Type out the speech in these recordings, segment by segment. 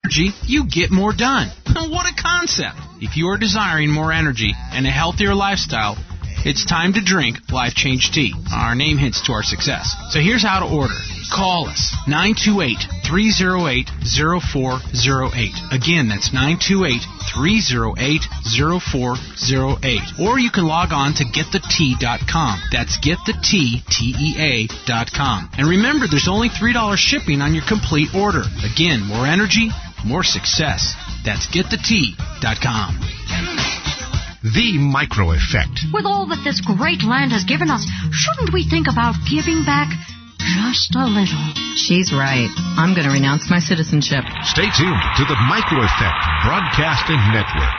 energy, you get more done. What a concept! If you are desiring more energy and a healthier lifestyle, it's time to drink Life Change Tea. Our name hints to our success. So here's how to order. Call us, 928-308-0408. Again, that's 928-308-0408. Or you can log on to getthetea.com. That's getthetea.com. And remember, there's only $3 shipping on your complete order. Again, more energy, more success. That's getthetea.com. The Micro Effect. With all that this great land has given us, shouldn't we think about giving back just a little? She's right. I'm going to renounce my citizenship. Stay tuned to the Micro Effect Broadcasting Network.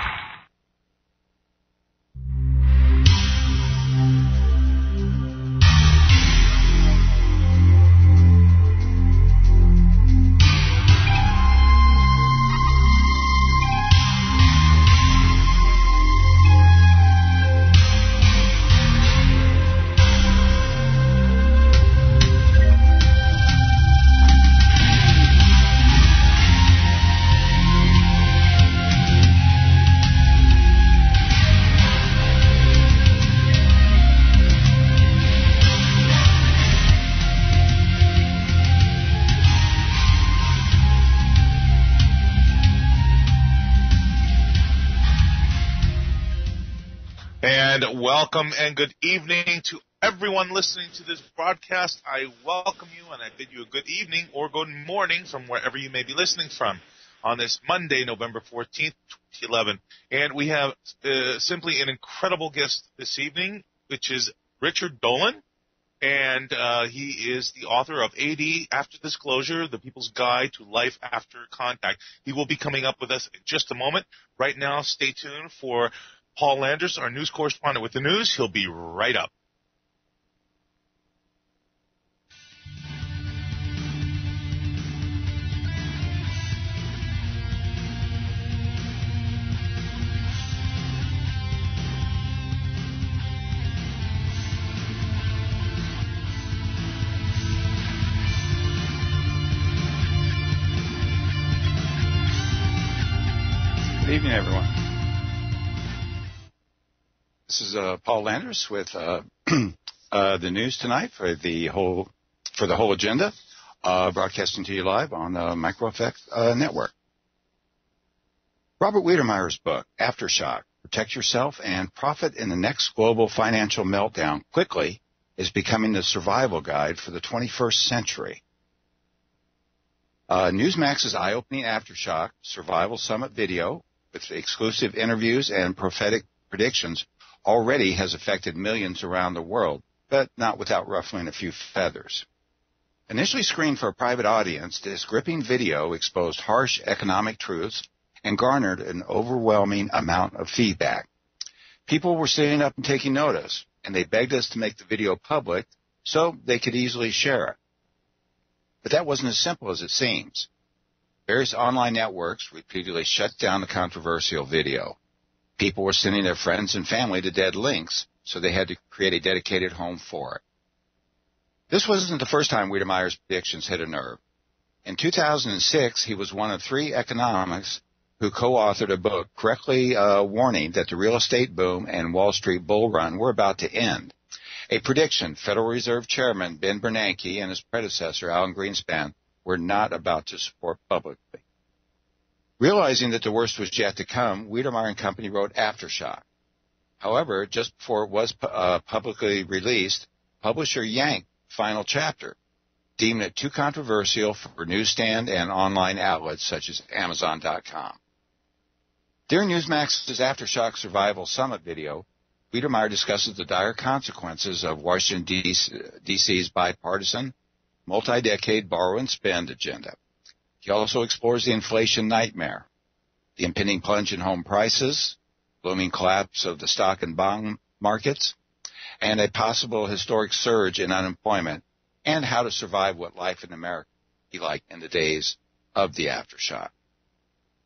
Welcome and good evening to everyone listening to this broadcast. I welcome you and I bid you a good evening or good morning from wherever you may be listening from on this Monday, November 14th, 2011. And we have simply an incredible guest this evening, which is Richard Dolan. And he is the author of AD After Disclosure, The People's Guide to Life After Contact. He will be coming up with us in just a moment. Right now, stay tuned for Paul Landers, our news correspondent with the news. He'll be right up. Good evening, everyone. This is Paul Landers with the news tonight for the whole agenda, broadcasting to you live on the Micro Effect Network. Robert Wiedemeyer's book, Aftershock, Protect Yourself and Profit in the Next Global Financial Meltdown Quickly, is becoming the survival guide for the 21st century. Newsmax's eye-opening Aftershock Survival Summit video with exclusive interviews and prophetic predictions already has affected millions around the world, but not without ruffling a few feathers. Initially screened for a private audience, this gripping video exposed harsh economic truths and garnered an overwhelming amount of feedback. People were sitting up and taking notice, and they begged us to make the video public so they could easily share it. But that wasn't as simple as it seems. Various online networks repeatedly shut down the controversial video. People were sending their friends and family to dead links, so they had to create a dedicated home for it. This wasn't the first time Wiedemeyer's predictions hit a nerve. In 2006, he was one of 3 economists who co-authored a book correctly warning that the real estate boom and Wall Street bull run were about to end. A prediction Federal Reserve Chairman Ben Bernanke and his predecessor Alan Greenspan were not about to support publicly. Realizing that the worst was yet to come, Wiedemeyer and Company wrote Aftershock. However, just before it was publicly released, publisher yanked the final chapter, deeming it too controversial for newsstand and online outlets such as Amazon.com. During Newsmax's Aftershock Survival Summit video, Wiedemeyer discusses the dire consequences of Washington, D.C.'s bipartisan, multi-decade borrow and spend agenda. He also explores the inflation nightmare, the impending plunge in home prices, looming collapse of the stock and bond markets, and a possible historic surge in unemployment, and how to survive what life in America would be like in the days of the Aftershock.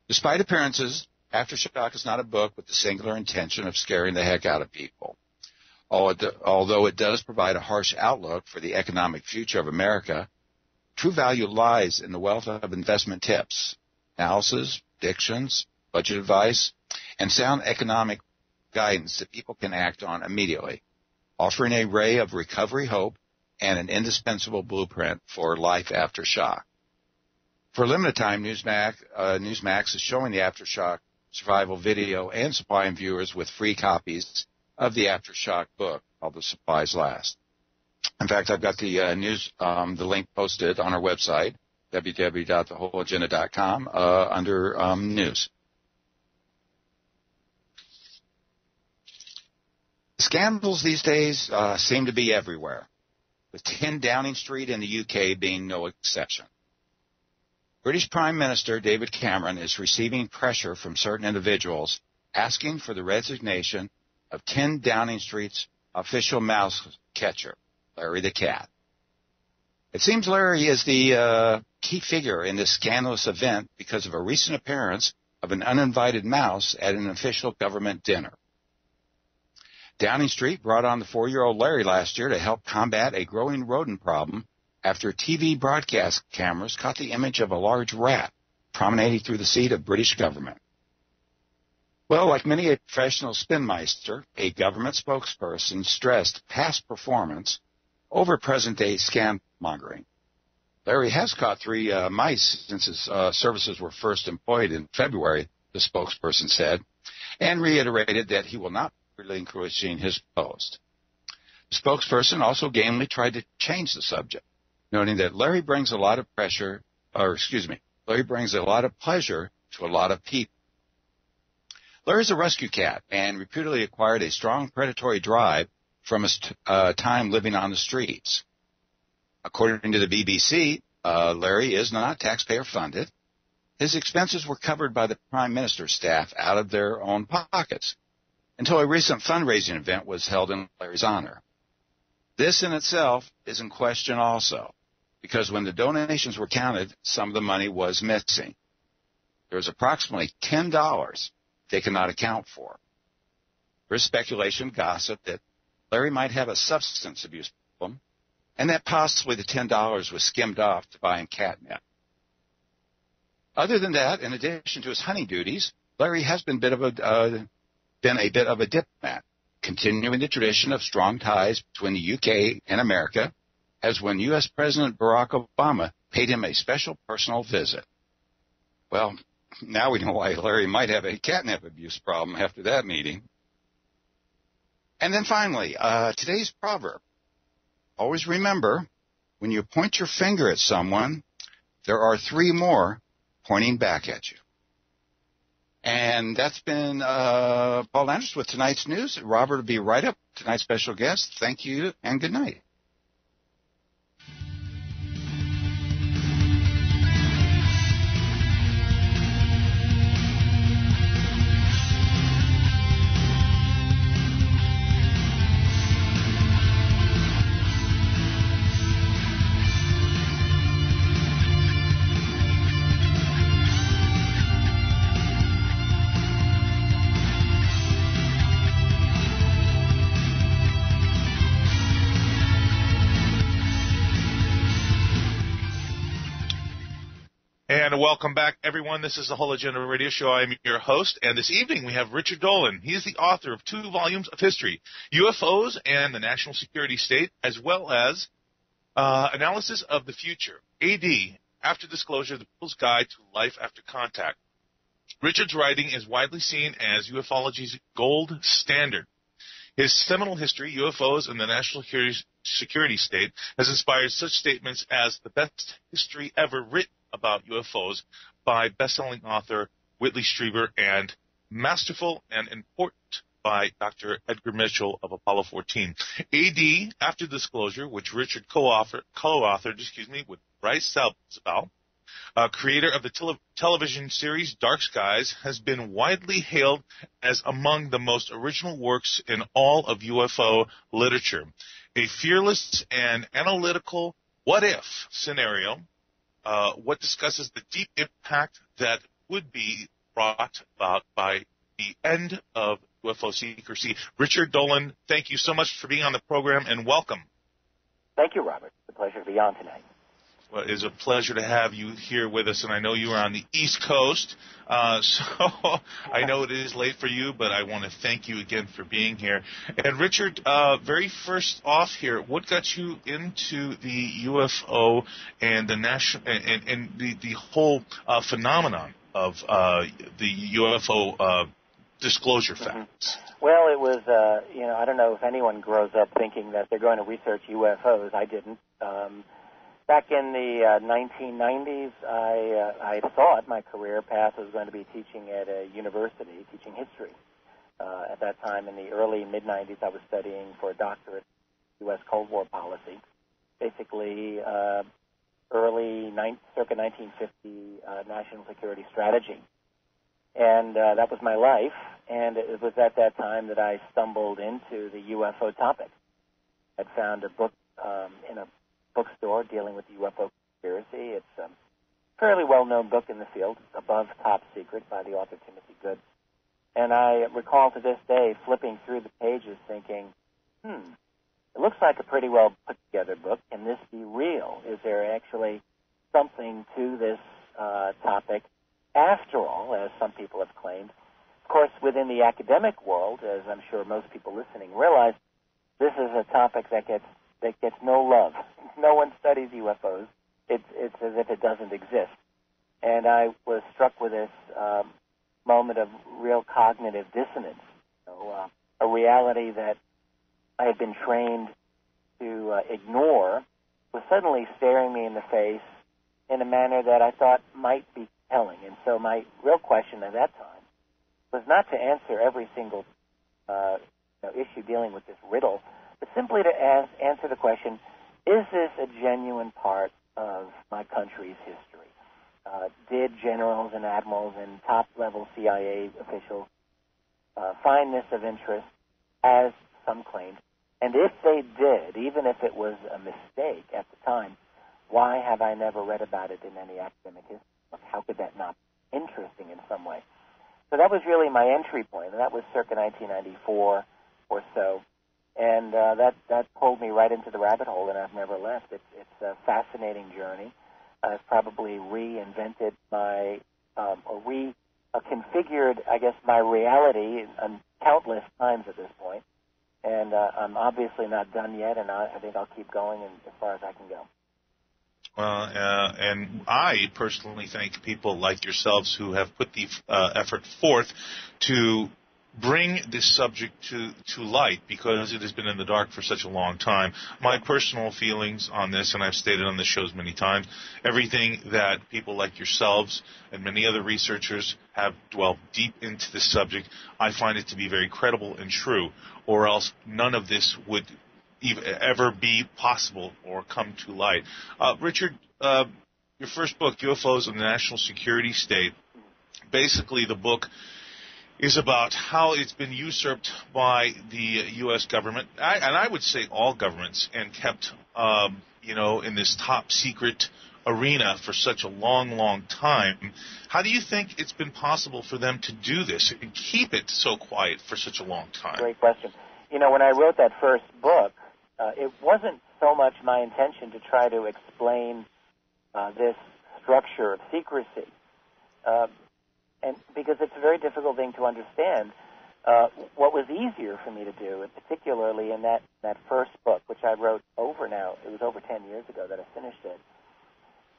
Despite appearances, Aftershock is not a book with the singular intention of scaring the heck out of people. Although it does provide a harsh outlook for the economic future of America, true value lies in the wealth of investment tips, analysis, predictions, budget advice, and sound economic guidance that people can act on immediately, offering a ray of recovery hope and an indispensable blueprint for life after shock. For a limited time, Newsmax is showing the Aftershock survival video and supplying viewers with free copies of the Aftershock book called The Supplies Last. In fact, I've got the the link posted on our website, www.thewholeagenda.com, under news. Scandals these days seem to be everywhere, with 10 Downing Street in the UK being no exception. British Prime Minister David Cameron is receiving pressure from certain individuals asking for the resignation of 10 Downing Street's official mouse catcher, Larry the Cat. It seems Larry is the key figure in this scandalous event because of a recent appearance of an uninvited mouse at an official government dinner. Downing Street brought on the 4-year-old Larry last year to help combat a growing rodent problem after TV broadcast cameras caught the image of a large rat promenading through the seat of British government. Well, like many a professional spinmeister, a government spokesperson stressed past performance over present-day scandalmongering. Larry has caught 3 mice since his services were first employed in February, the spokesperson said, and reiterated that he will not be relinquishing his post. The spokesperson also gamely tried to change the subject, noting that Larry brings a lot of pleasure to a lot of people. Larry's a rescue cat and reputedly acquired a strong predatory drive from his time living on the streets. According to the BBC, Larry is not taxpayer funded. His expenses were covered by the Prime Minister's staff out of their own pockets until a recent fundraising event was held in Larry's honor. This in itself is in question also, because when the donations were counted, some of the money was missing. There was approximately $10 they cannot account for. There is speculation, gossip, that Larry might have a substance abuse problem, and that possibly the $10 was skimmed off to buy him catnip. Other than that, in addition to his hunting duties, Larry has been a bit of a diplomat, continuing the tradition of strong ties between the UK and America, as when U.S. President Barack Obama paid him a special personal visit. Well, now we know why Larry might have a catnip abuse problem after that meeting. And then finally, today's proverb. Always remember, when you point your finger at someone, there are 3 more pointing back at you. And that's been Paul Landers with tonight's news. Robert will be right up, tonight's special guest. Thank you and good night. And welcome back, everyone. This is the Whole Agenda Radio Show. I'm your host, and this evening we have Richard Dolan. He is the author of 2 volumes of history, UFOs and the National Security State, as well as Analysis of the Future, AD, After Disclosure, The People's Guide to Life After Contact. Richard's writing is widely seen as ufology's gold standard. His seminal history, UFOs and the National Security State, has inspired such statements as the best history ever written about UFOs by best-selling author Whitley Strieber and Masterful and Important by Dr. Edgar Mitchell of Apollo 14. AD, After Disclosure, which Richard co-authored with Bryce Salzbau, creator of the television series Dark Skies, has been widely hailed as among the most original works in all of UFO literature. A fearless and analytical what-if scenario, what discusses the deep impact that would be brought about by the end of UFO secrecy. Richard Dolan, thank you so much for being on the program, and welcome. Thank you, Robert. It's a pleasure to be on tonight. Well, it is a pleasure to have you here with us, and I know you are on the East Coast, so I know it is late for you, but I want to thank you again for being here. And Richard, very first off here, what got you into the UFO and the the whole phenomenon of the UFO disclosure facts? Well, it was, I don't know if anyone grows up thinking that they're going to research UFOs. I didn't. Back in the 1990s, I thought my career path was going to be teaching at a university, teaching history. At that time, in the early mid-90s, I was studying for a doctorate in U.S. Cold War policy, basically circa 1950 national security strategy. And that was my life, and it was at that time that I stumbled into the UFO topic. I'd found a book in a bookstore dealing with the UFO conspiracy. It's a fairly well-known book in the field, Above Top Secret by the author Timothy Good. And I recall to this day flipping through the pages thinking, it looks like a pretty well put-together book. Can this be real? Is there actually something to this topic after all, as some people have claimed? Of course, within the academic world, as I'm sure most people listening realize, this is a topic that gets no love. No one studies UFOs. It's as if it doesn't exist. And I was struck with this moment of real cognitive dissonance, a reality that I had been trained to ignore was suddenly staring me in the face in a manner that I thought might be telling. And so my real question at that time was not to answer every single issue dealing with this riddle, but simply to answer the question, is this a genuine part of my country's history? Did generals and admirals and top-level CIA officials find this of interest, as some claimed? And if they did, even if it was a mistake at the time, why have I never read about it in any academic history? How could that not be interesting in some way? So that was really my entry point, and that was circa 1994 or so. And that pulled me right into the rabbit hole, and I've never left. It's a fascinating journey. I've probably reinvented configured, I guess, my reality countless times at this point. And I'm obviously not done yet, and I think I'll keep going as far as I can go. And I personally thank people like yourselves who have put the effort forth to bring this subject to light, because it has been in the dark for such a long time. My personal feelings on this, and I've stated on the shows many times, everything that people like yourselves and many other researchers have dwelled deep into this subject, I find it to be very credible and true, or else none of this would ever be possible or come to light. Richard, your first book, UFOs and the National Security State, basically the book is about how it's been usurped by the U.S. government, and I would say all governments, and kept, in this top secret arena for such a long, long time. How do you think it's been possible for them to do this and keep it so quiet for such a long time? Great question. When I wrote that first book, it wasn't so much my intention to try to explain this structure of secrecy, and because it's a very difficult thing to understand. What was easier for me to do, and particularly in that first book, which I wrote it was over 10 years ago that I finished it,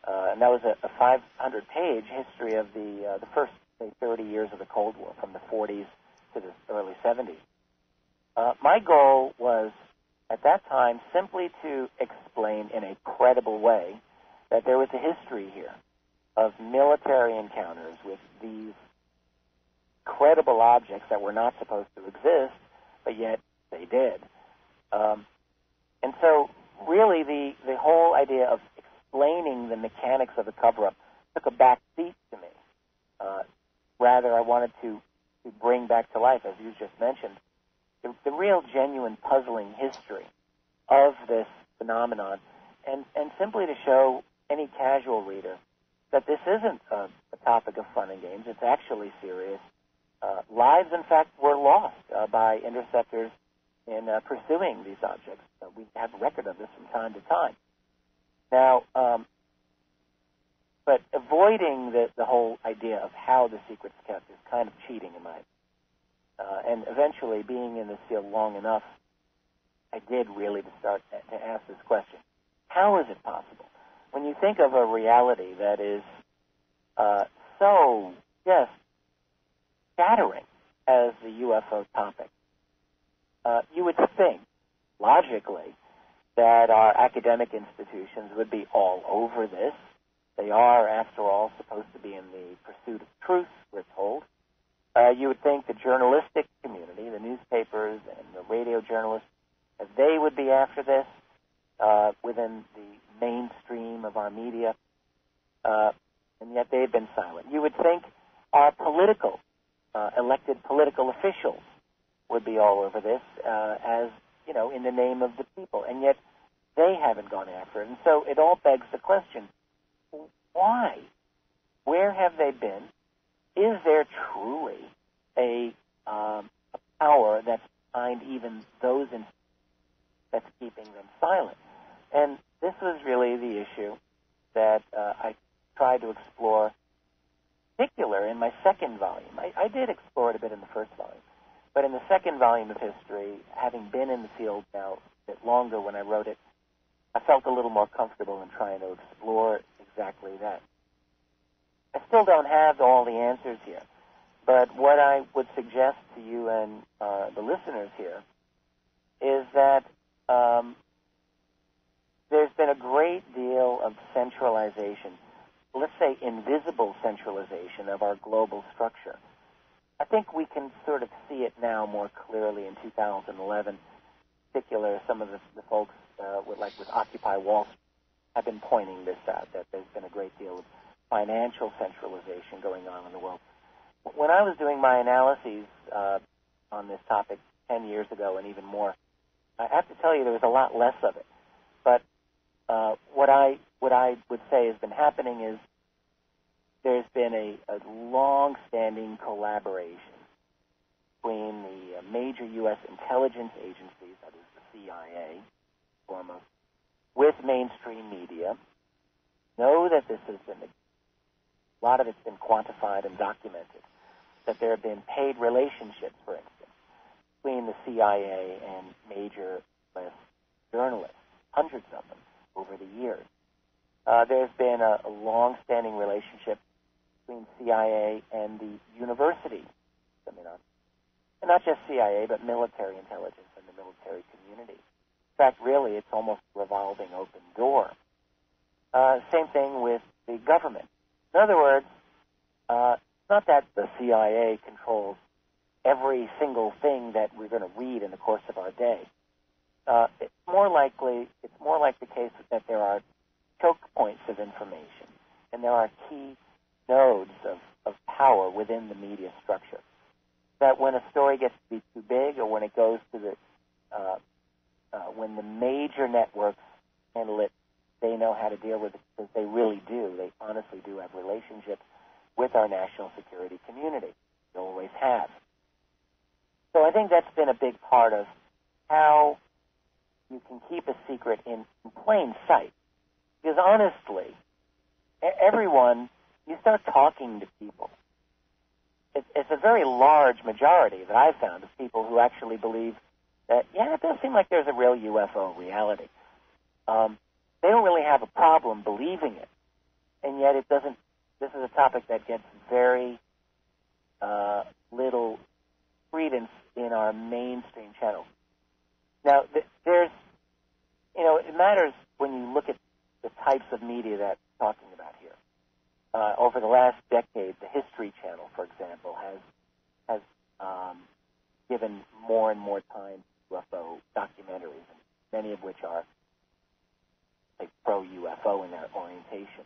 and that was a 500-page history of the first, say, 30 years of the Cold War, from the 40s to the early 70s. My goal was, at that time, simply to explain in a credible way that there was a history here of military encounters with these credible objects that were not supposed to exist, but yet they did. And so, really, the whole idea of explaining the mechanics of the cover-up took a back seat to me. Rather, I wanted to bring back to life, as you just mentioned, the real, genuine, puzzling history of this phenomenon, and simply to show any casual reader that this isn't a topic of fun and games. It's actually serious. Lives, in fact, were lost by interceptors in pursuing these objects. We have a record of this from time to time. Now, But avoiding the whole idea of how the secret's kept is kind of cheating in my opinion. And eventually, being in this field long enough, I did really start to ask this question. How is it possible? When you think of a reality that is so just shattering as the UFO topic, you would think, logically, that our academic institutions would be all over this. They are, after all, supposed to be in the pursuit of truth, we're told. You would think the journalistic community, the newspapers and the radio journalists, that they would be after this within the mainstream of our media, and yet they've been silent. You would think our political, elected political officials would be all over this, as, you know, in the name of the people, and yet they haven't gone after it. And so it all begs the question, why? Where have they been? Is there truly a power that's behind even those that's keeping them silent? And this was really the issue that I tried to explore, in particular in my second volume. I did explore it a bit in the first volume, but in the second volume of history, having been in the field now a bit longer when I wrote it, I felt a little more comfortable in trying to explore exactly that. I still don't have all the answers here, but what I would suggest to you and the listeners here is that there's been a great deal of centralization, let's say invisible centralization of our global structure. I think we can sort of see it now more clearly in 2011. In particular, some of the folks with Occupy Wall Street have been pointing this out, that there's been a great deal of financial centralization going on in the world. When I was doing my analyses on this topic 10 years ago and even more, I have to tell you there was a lot less of it. But what I would say has been happening is there's been a long-standing collaboration between the major U.S. intelligence agencies, that is the CIA, foremost, with mainstream media. Know that this has been a lot of it's been quantified and documented, that there have been paid relationships, for instance, between the CIA and major U.S. journalists, hundreds of them over the years. There's been a long-standing relationship between CIA and the university, and not just CIA, but military intelligence and the military community. In fact, really, it's almost a revolving open door. Same thing with the government. In other words, it's not that the CIA controls every single thing that we're going to read in the course of our day. It's more like the case that there are choke points of information, and there are key nodes of power within the media structure. That when a story gets to be too big, or when it goes to when the major networks handle it, they know how to deal with it, because they really do. They honestly do have relationships with our national security community. They always have. So I think that's been a big part of how you can keep a secret in plain sight. Because honestly, everyone, you start talking to people. It's a very large majority that I've found of people who actually believe that, yeah, it does seem like there's a real UFO reality. They don't really have a problem believing it, and yet it doesn't. This is a topic that gets very little credence in our mainstream channels. Now, there's, it matters when you look at the types of media that we're talking about here. Over the last decade, the History Channel, for example, has given more and more time to UFO documentaries, many of which are pro-UFO in their orientation.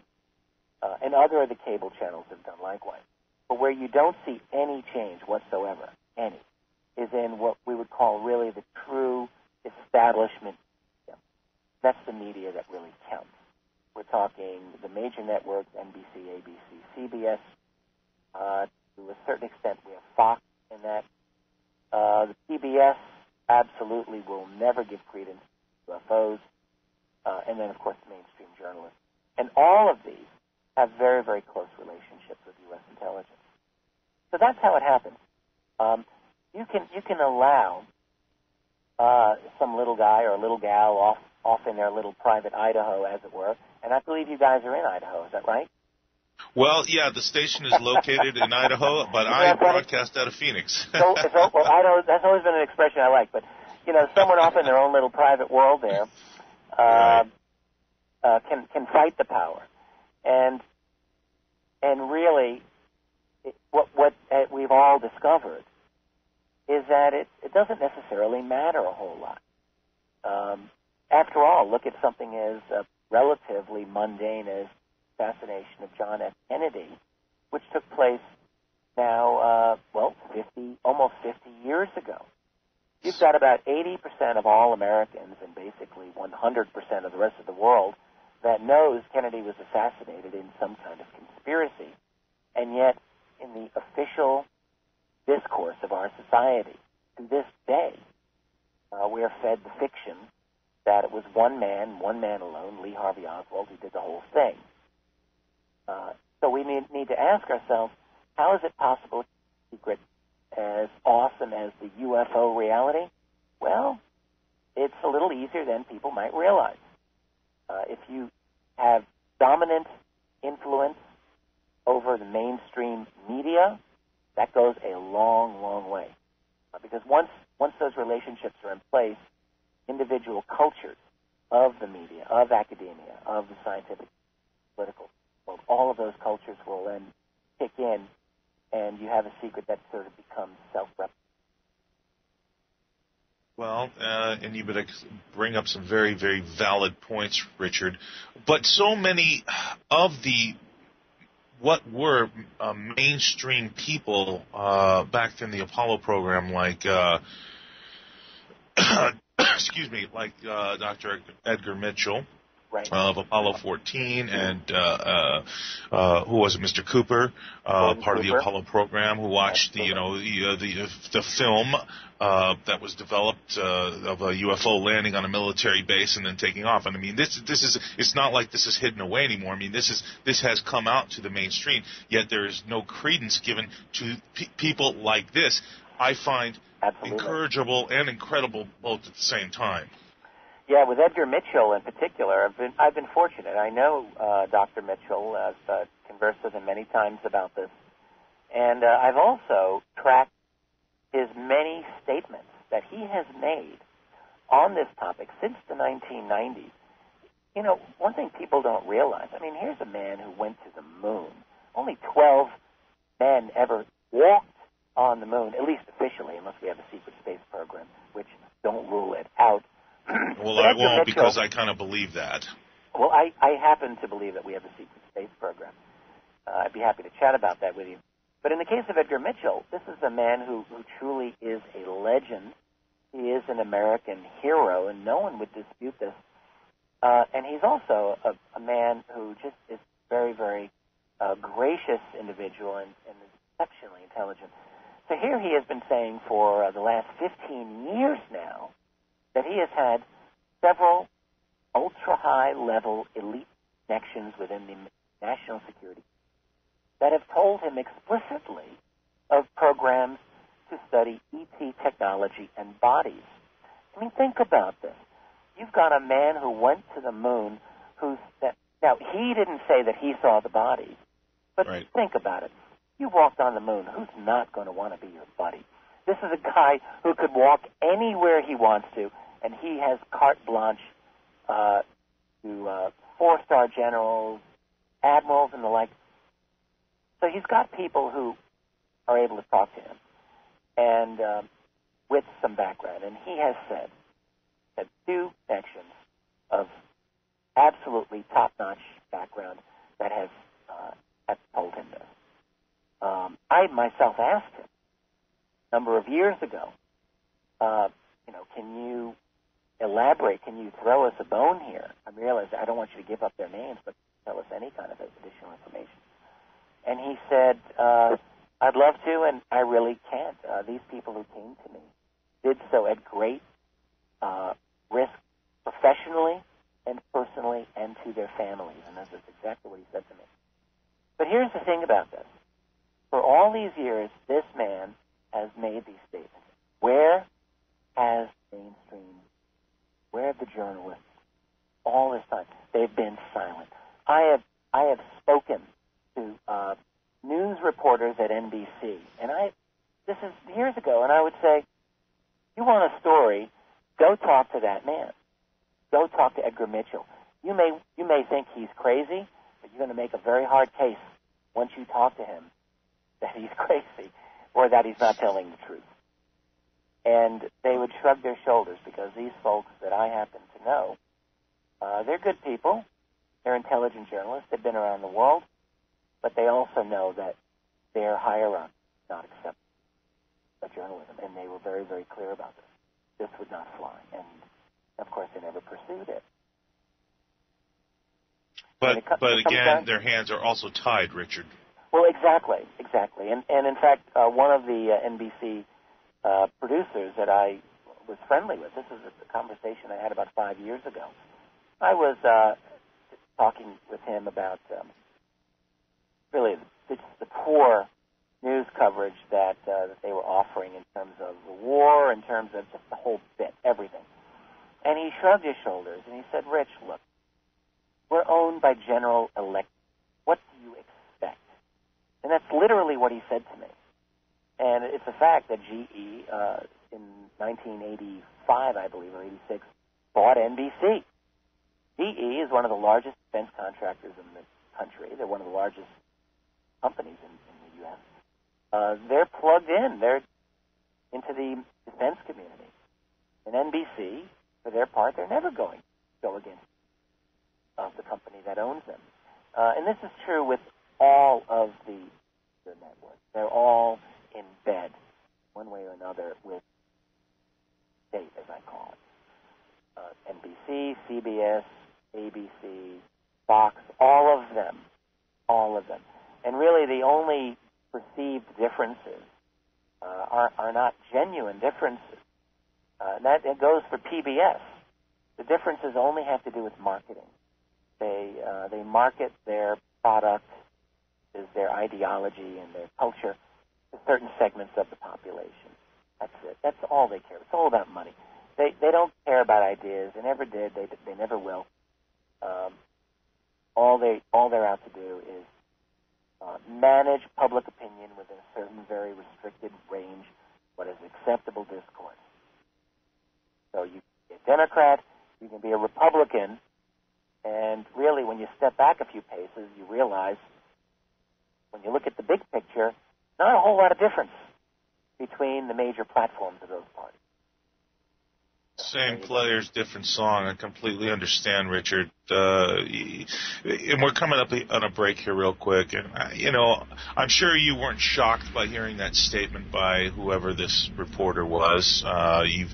And other of the cable channels have done likewise. But where you don't see any change whatsoever, is in what we would call really the true establishment media. That's the media that really counts. We're talking the major networks, NBC, ABC, CBS. To a certain extent, we have Fox in that. The PBS absolutely will never give credence to UFOs. And then, of course, the mainstream journalists. And all of these have very, very close relationships with U.S. intelligence. So that's how it happens. You can allow some little guy or little gal off in their little private Idaho, as it were, and I believe you guys are in Idaho. Is that right? Well, yeah, the station is located in Idaho, but I broadcast out of Phoenix. Well, Idaho, that's always been an expression I like, but, someone off in their own little private world there can fight the power. And really, what we've all discovered is that it doesn't necessarily matter a whole lot. After all, look at something as relatively mundane as assassination of John F. Kennedy, which took place now, almost 50 years ago. You've got about 80% of all Americans and basically 100% of the rest of the world that knows Kennedy was assassinated in some kind of conspiracy. And yet, in the official discourse of our society, to this day, we are fed the fiction that it was one man alone, Lee Harvey Oswald, who did the whole thing. So we need to ask ourselves, how is it possible to keep secret as awesome as the UFO reality? Well, it's a little easier than people might realize. If you have dominant influence over the mainstream media, that goes a long, long way. Because once those relationships are in place, individual cultures of the media, of academia, of the scientific, political world, all of those cultures will then kick in, and you have a secret that sort of becomes self-replicating. Well, and you would bring up some very, very valid points, Richard. But so many of what were mainstream people back in the Apollo program, like Dr. Edgar Mitchell, right, of Apollo 14, and who was it, Mr. Cooper, part of the Apollo program, who watched the film that was developed of a UFO landing on a military base and then taking off. And I mean, it's not like this is hidden away anymore. I mean, this has come out to the mainstream, yet there is no credence given to people like this. I find absolutely encourageable and incredible both at the same time. Yeah, with Edgar Mitchell in particular, I've been fortunate. I know Dr. Mitchell. I've conversed with him many times about this, and I've also tracked his many statements that he has made on this topic since the 1990s. One thing people don't realize, I mean, here's a man who went to the moon. Only 12 men ever walked on the moon, at least officially, unless we have a secret space program, which don't rule it out. Well, I won't, because I kind of believe that. Well, I happen to believe that we have a secret space program. I'd be happy to chat about that with you. But in the case of Edgar Mitchell, this is a man who truly is a legend. He is an American hero, and no one would dispute this. And he's also a man who just is very, very gracious individual and is exceptionally intelligent. So here he has been saying for the last 15 years now that he has had several ultra-high-level elite connections within the national security that have told him explicitly of programs to study ET technology and bodies. I mean, think about this. You've got a man who went to the moon now, he didn't say that he saw the bodies, but right. Think about it. You walked on the moon. Who's not going to want to be your buddy? This is a guy who could walk anywhere he wants to, and he has carte blanche to four-star generals, admirals, and the like. So he's got people who are able to talk to him, and with some background. And he has said that two sections of absolutely top-notch background that have told him this. I myself asked him a number of years ago, can you elaborate? Can you throw us a bone here? I realize I don't want you to give up their names, but tell us any kind of additional information. And he said, I'd love to, and I really can't. These people who came to me did so at great risk professionally and personally and to their families. And that's exactly what he said to me. But here's the thing about this. For all these years, this man has made these statements. Where has mainstream, where have the journalists, all this time, they've been silent. I have spoken to news reporters at NBC, and this is years ago, and I would say, you want a story, go talk to that man. Go talk to Edgar Mitchell. You may think he's crazy, but you're going to make a very hard case once you talk to him that he's crazy or that he's not telling the truth. And they would shrug their shoulders because these folks that I happen to know, they're good people. They're intelligent journalists. They've been around the world. But they also know that their hierarchy does not accept journalism. And they were very, very clear about this. This would not fly. And, of course, they never pursued it. But again, their hands are also tied, Richard. Well, exactly. And in fact, one of the NBC producers that I was friendly with, this is a conversation I had about 5 years ago. I was talking with him about really the poor news coverage that they were offering in terms of the war, in terms of just the whole bit, everything. And he shrugged his shoulders and he said, Rich, look, we're owned by General Electric. What do you expect? And that's literally what he said to me. And it's a fact that GE, in 1985, I believe, or 86, bought NBC. GE is one of the largest defense contractors in the country. They're one of the largest companies in the U.S. They're plugged in. They're into the defense community. And NBC, for their part, they're never going to go against the company that owns them. And this is true with all of the networks. They're all in bed, one way or another, with state, as I call it. NBC, CBS, ABC, Fox, all of them. And really the only perceived differences are not genuine differences. And that it goes for PBS. The differences only have to do with marketing. They market their product, their ideology and their culture to certain segments of the population. That's it. That's all they care. It's all about money. They don't care about ideas. They never did. They never will. All they're out to do is manage public opinion within a certain very restricted range, what is acceptable discourse. So you can be a Democrat, you can be a Republican, and really when you step back a few paces, you realize when you look at the big picture, not a whole lot of difference between the major platforms of those parties. Same players, different song. I completely understand, Richard. And we're coming up on a break here real quick. And, I'm sure you weren't shocked by hearing that statement by whoever this reporter was. I'm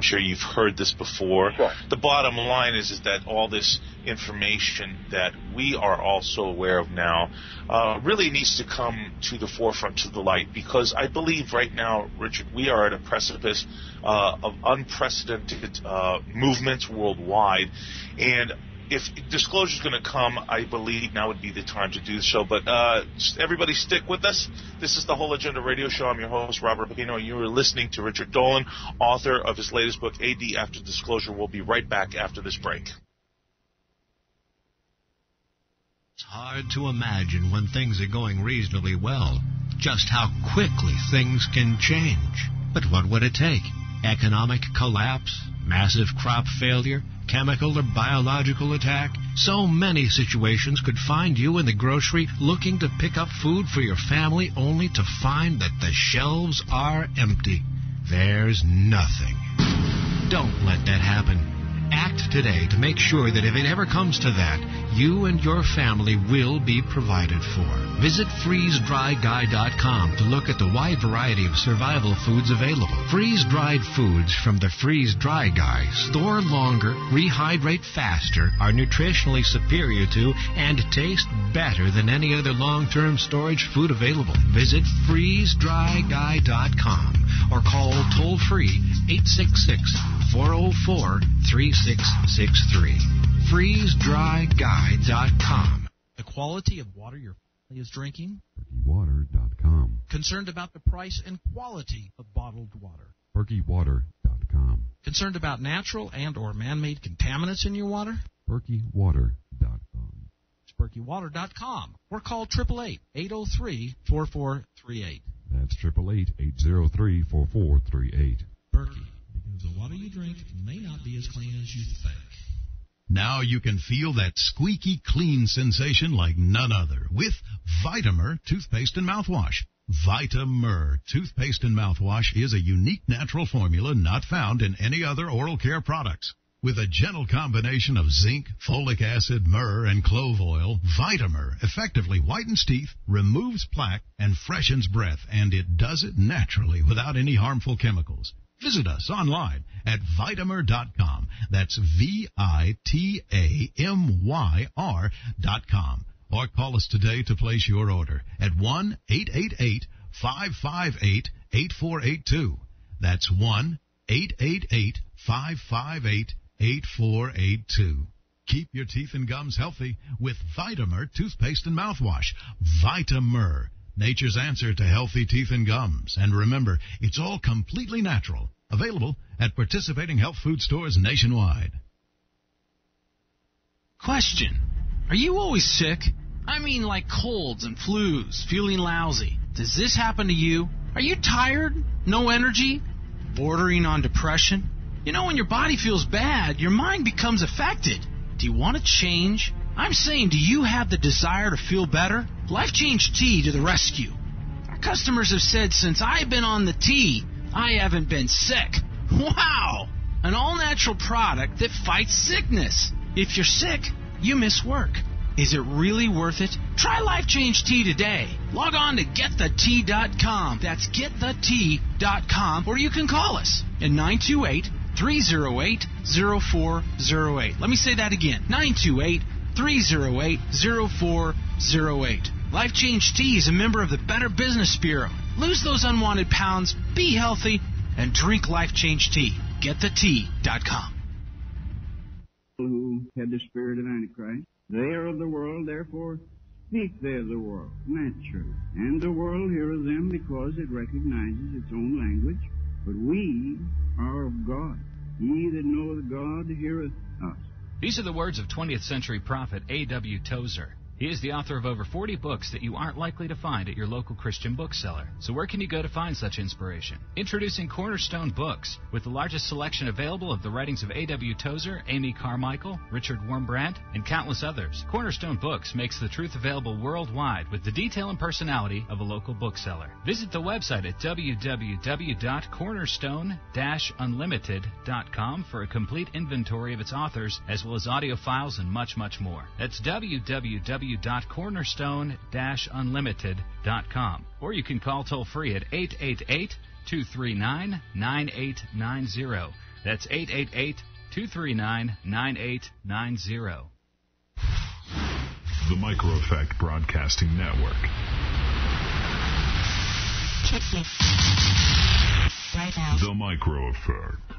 sure you've heard this before. Sure. The bottom line is that all this information that we are also aware of now really needs to come to the forefront, to the light, because I believe right now, Richard, we are at a precipice of unprecedented movements worldwide. And if disclosure is going to come, I believe now would be the time to do so. But everybody stick with us. This is the Whole Agenda Radio Show. I'm your host, Robert Pacino. You are listening to Richard Dolan, author of his latest book, AD After Disclosure. We'll be right back after this break. It's hard to imagine when things are going reasonably well just how quickly things can change. But what would it take? Economic collapse? Massive crop failure? Chemical or biological attack? So many situations could find you in the grocery looking to pick up food for your family only to find that the shelves are empty. There's nothing. Don't let that happen. Act today to make sure that if it ever comes to that, you and your family will be provided for. Visit freezedryguy.com to look at the wide variety of survival foods available. Freeze-dried foods from the Freeze Dry Guy store longer, rehydrate faster, are nutritionally superior to, and taste better than any other long-term storage food available. Visit freezedryguy.com or call toll-free 866-404-3663. freezedryguy.com. the quality of water your family is drinking? PerkyWater.com. Concerned about the price and quality of bottled water? PerkyWater.com. Concerned about natural and or man-made contaminants in your water? PerkyWater.com. It's PerkyWater.com. Or call 888-803-4438. That's 888-803-4438. Berkey, because the water you drink may not be as clean as you think. Now you can feel that squeaky clean sensation like none other with Vitamer toothpaste and mouthwash. Vitamer toothpaste and mouthwash is a unique natural formula not found in any other oral care products. With a gentle combination of zinc, folic acid, myrrh, and clove oil, Vitamer effectively whitens teeth, removes plaque, and freshens breath, and it does it naturally without any harmful chemicals. Visit us online at Vitamer.com. That's VITAMYR.com. Or call us today to place your order at 1-888-558-8482. That's 1-888-558-8482. Keep your teeth and gums healthy with Vitamer toothpaste and mouthwash. Vitamer, nature's answer to healthy teeth and gums. And remember, it's all completely natural. Available at participating health food stores nationwide. Question: are you always sick? I mean, like colds and flus, feeling lousy. Does this happen to you? Are you tired? No energy? Bordering on depression? You know, when your body feels bad, your mind becomes affected. Do you want to change? I'm saying, do you have the desire to feel better? Life Change Tea to the rescue. Our customers have said since I've been on the tea, I haven't been sick. Wow! An all-natural product that fights sickness. If you're sick, you miss work. Is it really worth it? Try Life Change Tea today. Log on to getthetea.com. That's getthetea.com. Or you can call us at 928-308-0408. Let me say that again. 928-308-0408. Life Change Tea is a member of the Better Business Bureau. Lose those unwanted pounds, be healthy, and drink Life Change Tea. GetTheTea.com. Who had the spirit of Antichrist. They are of the world, therefore speak they of the world. And that's true. And the world heareth them because it recognizes its own language. But we are of God. He that knoweth God heareth us. These are the words of 20th century prophet A.W. Tozer. He is the author of over 40 books that you aren't likely to find at your local Christian bookseller. So where can you go to find such inspiration? Introducing Cornerstone Books, with the largest selection available of the writings of A.W. Tozer, Amy Carmichael, Richard Wurmbrand, and countless others. Cornerstone Books makes the truth available worldwide with the detail and personality of a local bookseller. Visit the website at www.cornerstone-unlimited.com for a complete inventory of its authors, as well as audio files and much, much more. That's www.cornerstone-unlimited.com. Or you can call toll-free at 888-239-9890. That's 888-239-9890. The Micro Effect Broadcasting Network. Check this. Right now. The Micro Effect.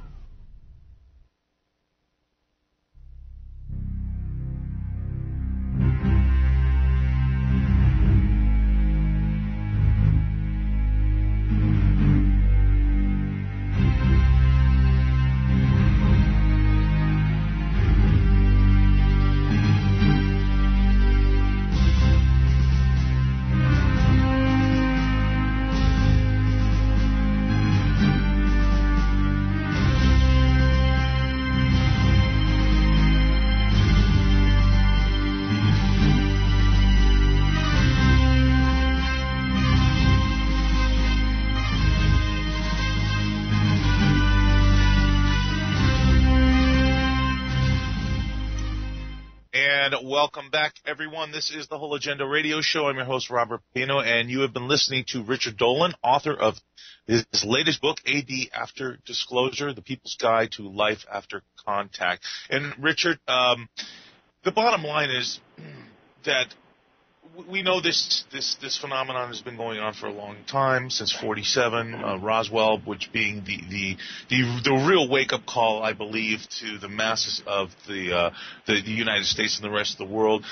Welcome back, everyone. This is the Whole Agenda Radio Show. I'm your host, Robert Pino, and you have been listening to Richard Dolan, author of his latest book, AD After Disclosure, The People's Guide to Life After Contact. And, Richard, the bottom line is that we know this phenomenon has been going on for a long time, since '47. Roswell, which being the real wake-up call, I believe, to the masses of the United States and the rest of the world.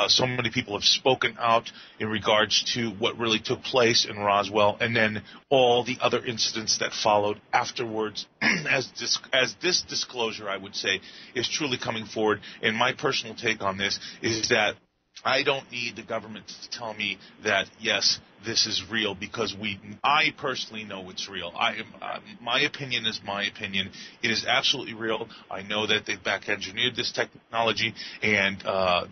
So many people have spoken out in regards to what really took place in Roswell, and then all the other incidents that followed afterwards. As this disclosure, I would say, is truly coming forward. And my personal take on this is that I don't need the government to tell me that, yes, this is real, because I personally know it's real. My opinion is my opinion. It is absolutely real. I know that they've back-engineered this technology, and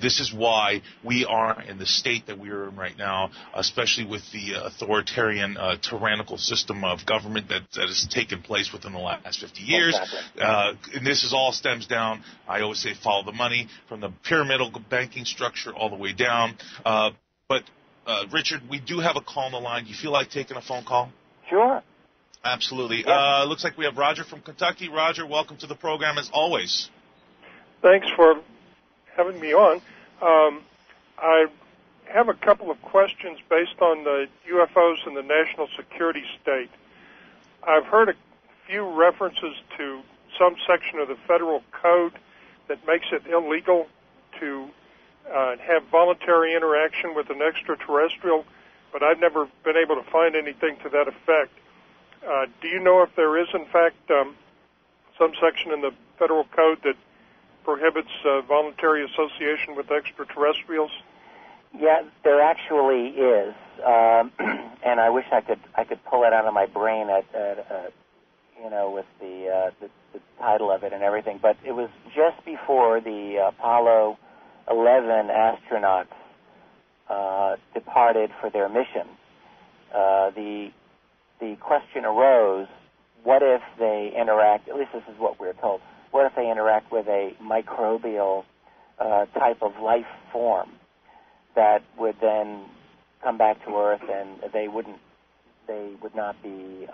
this is why we are in the state that we are in right now, especially with the authoritarian, tyrannical system of government that has taken place within the last 50 years. Exactly. And this all stems down, I always say, follow the money, from the pyramidal banking structure all the way down. But Richard, we do have a call on the line. Do you feel like taking a phone call? Sure. Absolutely. Yeah. Looks like we have Roger from Kentucky. Roger, welcome to the program as always. Thanks for having me on. I have a couple of questions based on the UFOs and the national security state. I've heard a few references to some section of the federal code that makes it illegal to have voluntary interaction with an extraterrestrial, but I've never been able to find anything to that effect. Do you know if there is, in fact, some section in the federal code that prohibits voluntary association with extraterrestrials? Yeah, there actually is, and I wish I could pull it out of my brain with the title of it and everything. But it was just before the Apollo 11 astronauts departed for their mission. The question arose: what if they interact? At least this is what we're told. What if they interact with a microbial type of life form that would then come back to Earth, and they would not be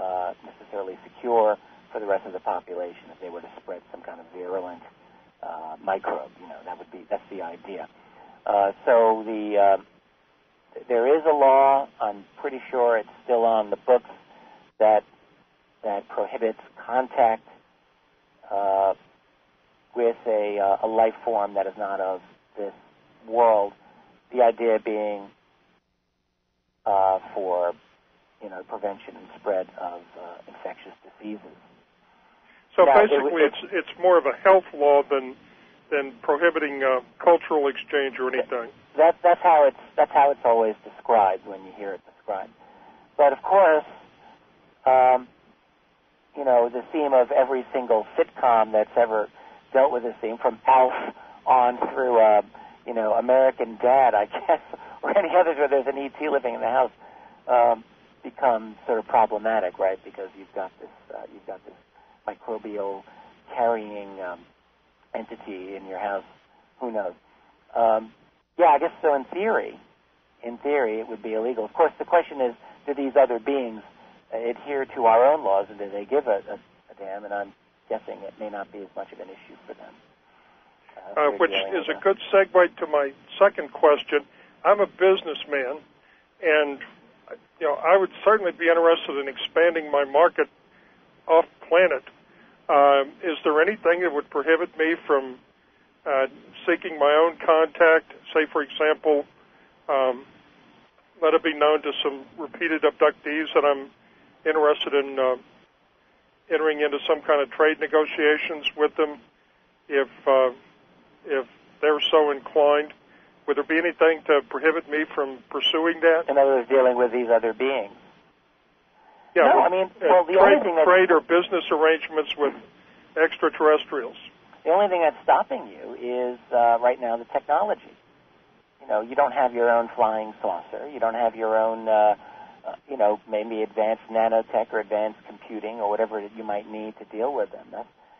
necessarily secure for the rest of the population if they were to spread some kind of virulent microbe? That's the idea. So there is a law. I'm pretty sure it's still on the books that prohibits contact with a life form that is not of this world. The idea being for prevention and spread of infectious diseases. So now, basically, it's more of a health law than prohibiting cultural exchange or anything. That's how it's always described when you hear it described. But of course, the theme of every single sitcom that's ever dealt with this theme, from Alf on through American Dad, I guess, or any others where there's an ET living in the house, becomes sort of problematic, right? Because you've got this microbial carrying entity in your house. Who knows? I guess so. In theory, it would be illegal. Of course, the question is, do these other beings adhere to our own laws, and do they give a damn? And I'm guessing it may not be as much of an issue for them. Which is a good segue to my second question. I'm a businessman, and I would certainly be interested in expanding my market off planet. Is there anything that would prohibit me from seeking my own contact? Say, for example, let it be known to some repeated abductees that I'm interested in entering into some kind of trade negotiations with them, if they're so inclined. Would there be anything to prohibit me from pursuing that? In other words, dealing with these other beings. Yeah, no, trade or business arrangements with extraterrestrials. The only thing that's stopping you is right now the technology. You don't have your own flying saucer. You don't have your own, maybe advanced nanotech or advanced computing or whatever you might need to deal with them.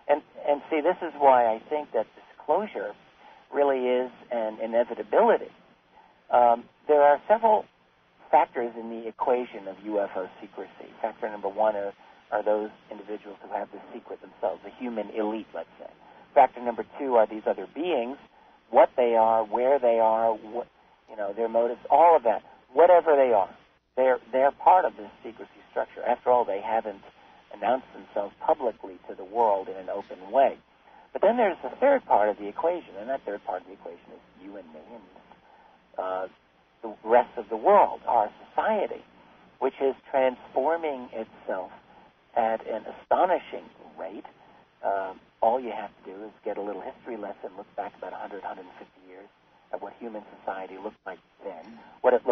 And see, this is why I think that disclosure really is an inevitability. There are several factors in the equation of UFO secrecy. Factor number one are those individuals who have the secret themselves, the human elite, let's say. Factor number two are these other beings, what they are, where they are, their motives, all of that, whatever they are, they're part of this secrecy structure. After all, they haven't announced themselves publicly to the world in an open way. But then there's the third part of the equation, and that third part of the equation is you and me and the rest of the world, our society, which is transforming itself at an astonishing rate. All you have to do is get a little history lesson, look back about 100, 150 years at what human society looked like then, what it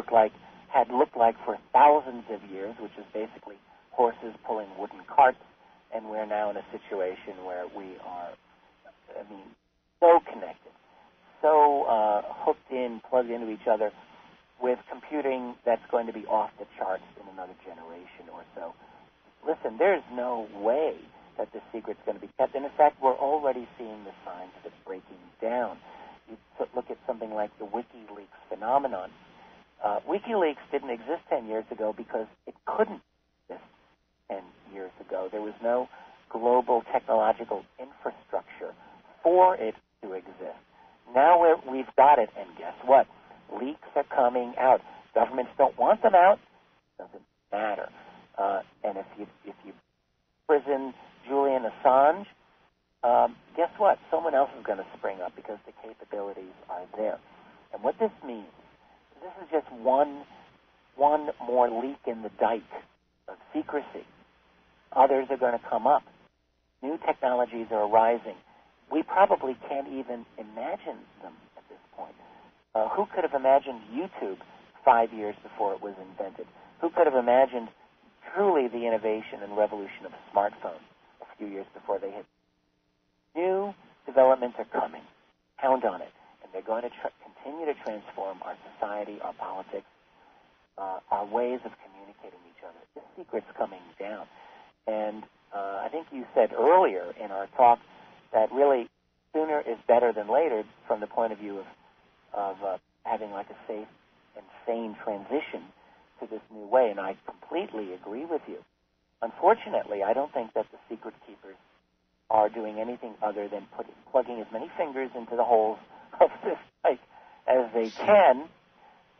had looked like for thousands of years, which is basically horses pulling wooden carts, and we're now in a situation where we are, so connected, so hooked in, plugged into each other with computing that's going to be off the charts in another generation or so. Listen, there's no way that the secret's going to be kept. And in fact, we're already seeing the signs of it breaking down. You look at something like the WikiLeaks phenomenon. WikiLeaks didn't exist 10 years ago because it couldn't exist 10 years ago. There was no global technological infrastructure for it to exist. Now we've got it, and guess what? Leaks are coming out. Governments don't want them out. Doesn't matter. And if you prison Julian Assange, guess what? Someone else is going to spring up because the capabilities are there. And what this means, this is just one more leak in the dike of secrecy. Others are going to come up. New technologies are arising. We probably can't even imagine them at this point. Who could have imagined YouTube 5 years before it was invented? Who could have imagined truly the innovation and revolution of a smartphone a few years before they hit? New developments are coming. Count on it. And they're going to continue to transform our society, our politics, our ways of communicating with each other. This secret's coming down. And I think you said earlier in our talk that really sooner is better than later from the point of view of having like a safe and sane transition to this new way, and I completely agree with you. Unfortunately, I don't think that the secret keepers are doing anything other than plugging as many fingers into the holes of this pipe as they can,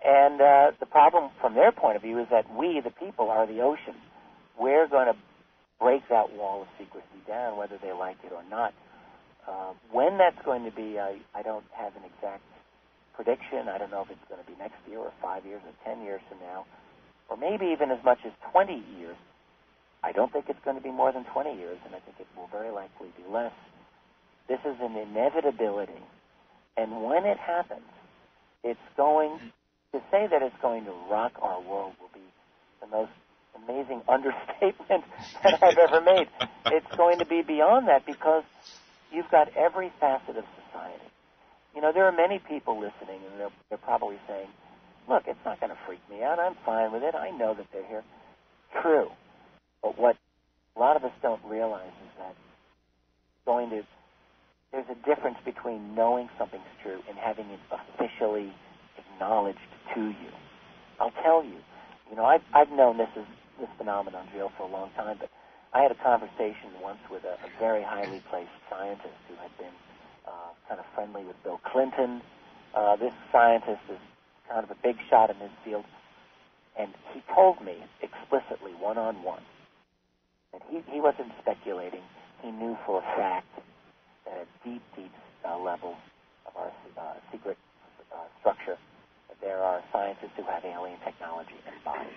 and the problem from their point of view is that we, the people, are the ocean. We're going to break that wall of secrecy down, whether they like it or not. When that's going to be, I don't have an exact prediction. I don't know if it's going to be next year or 5 years or 10 years from now, or maybe even as much as 20 years. I don't think it's going to be more than 20 years, and I think it will very likely be less. This is an inevitability, and when it happens, it's going to say that it's going to rock our world will be the most amazing understatement that I've ever made. It's going to be beyond that because you've got every facet of society. There are many people listening, and they're probably saying, look, it's not going to freak me out. I'm fine with it. I know that they're here. True. But what a lot of us don't realize is that there's a difference between knowing something's true and having it officially acknowledged to you. I'll tell you. I've known this phenomenon, Jill, for a long time, but I had a conversation once with a very highly placed scientist who had been kind of friendly with Bill Clinton. This scientist is kind of a big shot in his field, and he told me explicitly, one-on-one, that he wasn't speculating. He knew for a fact that at deep levels of our secret structure, that there are scientists who have alien technology and bodies.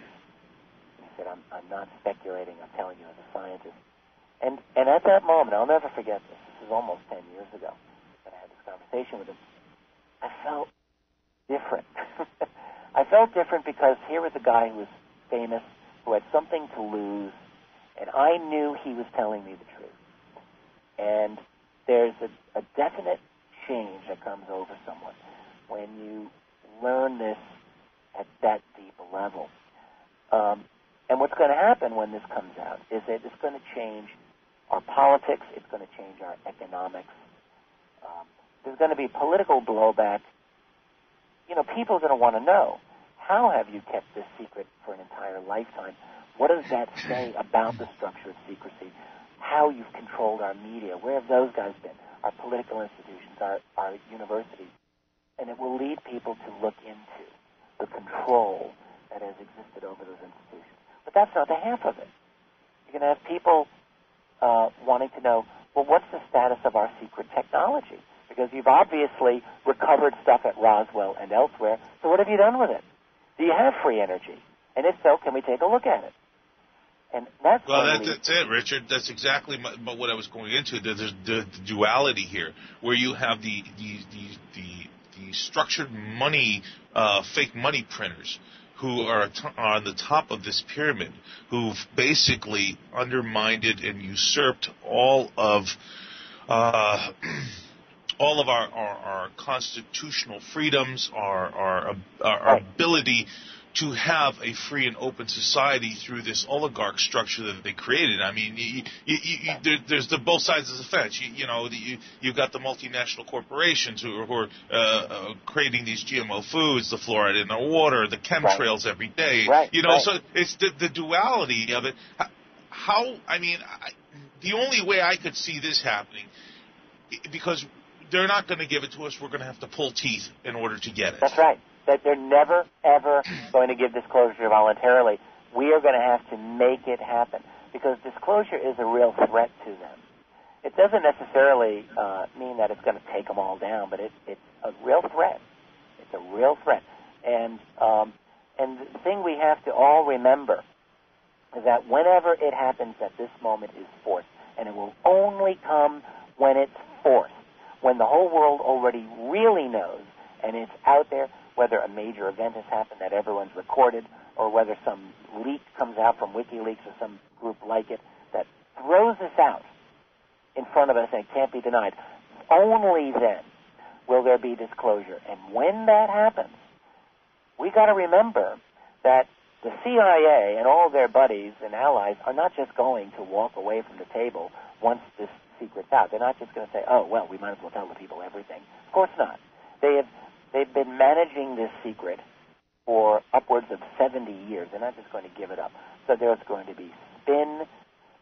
He said, I'm not speculating, I'm telling you as a scientist. And at that moment, I'll never forget this. This is almost 10 years ago that I had this conversation with him. I felt different. I felt different because here was a guy who was famous, who had something to lose, and I knew he was telling me the truth. And there's a definite change that comes over someone when you learn this at that deep a level. And what's going to happen when this comes out is that it's going to change our politics, it's going to change our economics. There's going to be political blowback. People are going to want to know, how have you kept this secret for an entire lifetime? What does that say about the structure of secrecy? How you've controlled our media? Where have those guys been? Our political institutions, our universities. And it will lead people to look into the control that has existed over those institutions. But that's not the half of it. You're going to have people wanting to know, well, what's the status of our secret technology? Because you've obviously recovered stuff at Roswell and elsewhere, so what have you done with it? Do you have free energy? And if so, can we take a look at it? And that's it, Richard. That's exactly what I was going into. There's the duality here, where you have the structured money, fake money printers, who are on the top of this pyramid, who've basically undermined and usurped all of our constitutional freedoms, our ability to have a free and open society through this oligarch structure that they created. I mean, there's the both sides of the fence. You've got the multinational corporations who are creating these GMO foods, the fluoride in the water, the chemtrails every day. So it's the duality of it. The only way I could see this happening, because they're not going to give it to us, we're going to have to pull teeth in order to get it. That's right. That they're never, ever going to give disclosure voluntarily. We are going to have to make it happen, because disclosure is a real threat to them. It doesn't necessarily mean that it's going to take them all down, but it's a real threat. It's a real threat. And the thing we have to all remember is that whenever it happens that this moment is forced, and it will only come when it's forced, when the whole world already really knows and it's out there, whether a major event has happened that everyone's recorded, or whether some leak comes out from WikiLeaks or some group like it that throws this out in front of us and it can't be denied, only then will there be disclosure. And when that happens, we got to remember that the CIA and all their buddies and allies are not just going to walk away from the table once this secret's out. They're not just going to say, oh, well, we might as well tell the people everything. Of course not. They've been managing this secret for upwards of 70 years. They're not just going to give it up. So there's going to be spin,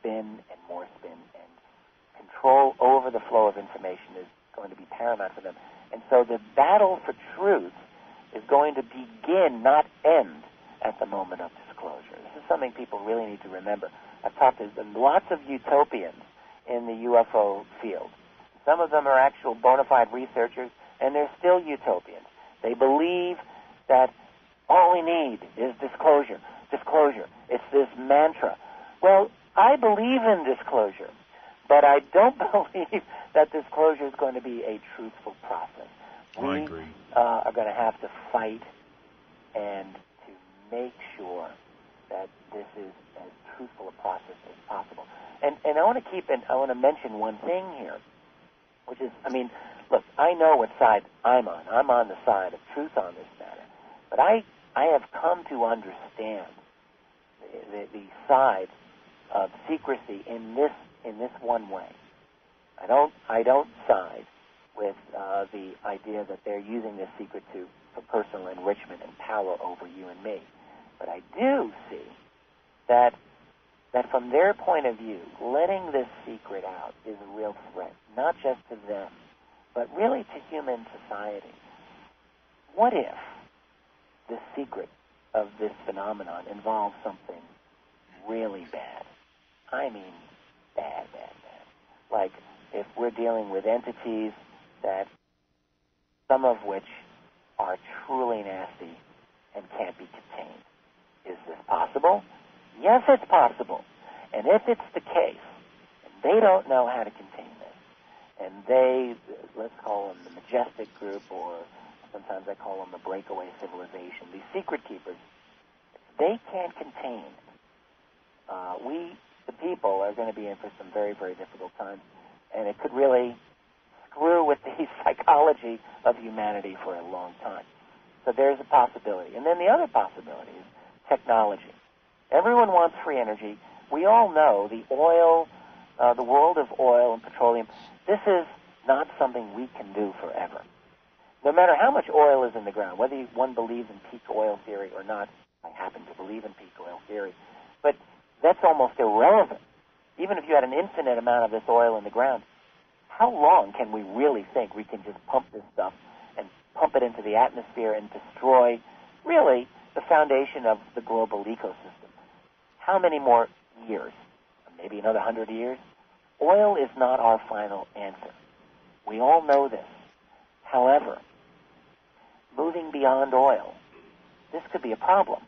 and more spin, and control over the flow of information is going to be paramount for them. And so the battle for truth is going to begin, not end, at the moment of disclosure. This is something people really need to remember. I've talked to lots of utopians in the UFO field. Some of them are actual bona fide researchers, and they're still utopians. They believe that all we need is disclosure. Disclosure. It's this mantra. Well, I believe in disclosure, but I don't believe that disclosure is going to be a truthful process. I agree. Are going to have to fight and to make sure that this is as truthful a process as possible. And I want to mention one thing here, which is, look, I know what side I'm on. I'm on the side of truth on this matter. But I have come to understand the side of secrecy in this one way. I don't side with the idea that they're using this secret for personal enrichment and power over you and me. But I do see that from their point of view, letting this secret out is a real threat, not just to them, but really to human society. What if the secret of this phenomenon involves something really bad? I mean bad. Like if we're dealing with entities that some of which are truly nasty and can't be contained. Is this possible? Yes, it's possible. And if it's the case, and they don't know how to contain this, and they, let's call them the Majestic Group, or sometimes I call them the Breakaway Civilization, these secret keepers, they can't contain it. We, the people, are going to be in for some very, very difficult times, and it could really screw with the psychology of humanity for a long time. So there's a possibility. And then the other possibility is technology. Everyone wants free energy. We all know the oil, the world of oil and petroleum, this is not something we can do forever. No matter how much oil is in the ground, whether one believes in peak oil theory or not, I happen to believe in peak oil theory, but that's almost irrelevant. Even if you had an infinite amount of this oil in the ground, how long can we really think we can just pump this stuff and pump it into the atmosphere and destroy, really, the foundation of the global ecosystem. How many more years? Maybe another 100 years? Oil is not our final answer. We all know this. However, moving beyond oil, this could be a problem.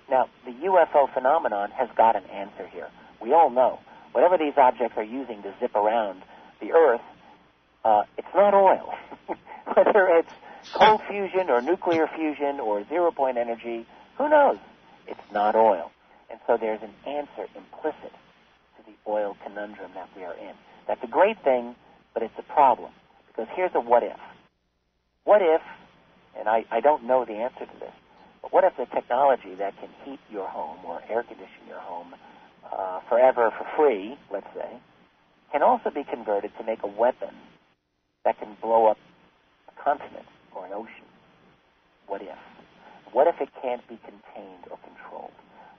Now, the UFO phenomenon has got an answer here. We all know. Whatever these objects are using to zip around the Earth, it's not oil. Whether it's cold fusion or nuclear fusion or zero-point energy, who knows? It's not oil. And so there's an answer implicit to the oil conundrum that we are in. That's a great thing, but it's a problem. Because here's a what if. What if, and I don't know the answer to this, but what if the technology that can heat your home or air condition your home forever for free, let's say, can also be converted to make a weapon that can blow up a continent or an ocean? What if? What if it can't be contained or controlled?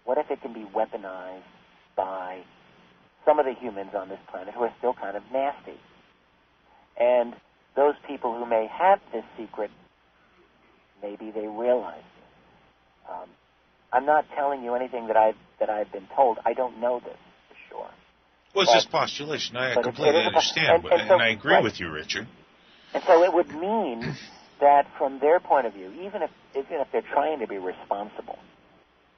What if it can be weaponized by some of the humans on this planet who are still kind of nasty? And those people who may have this secret, maybe they realize it. I'm not telling you anything that I've been told. I don't know this for sure. Well, it's just postulation. I completely understand, and I agree with you, Richard. And so it would mean that from their point of view, even if they're trying to be responsible,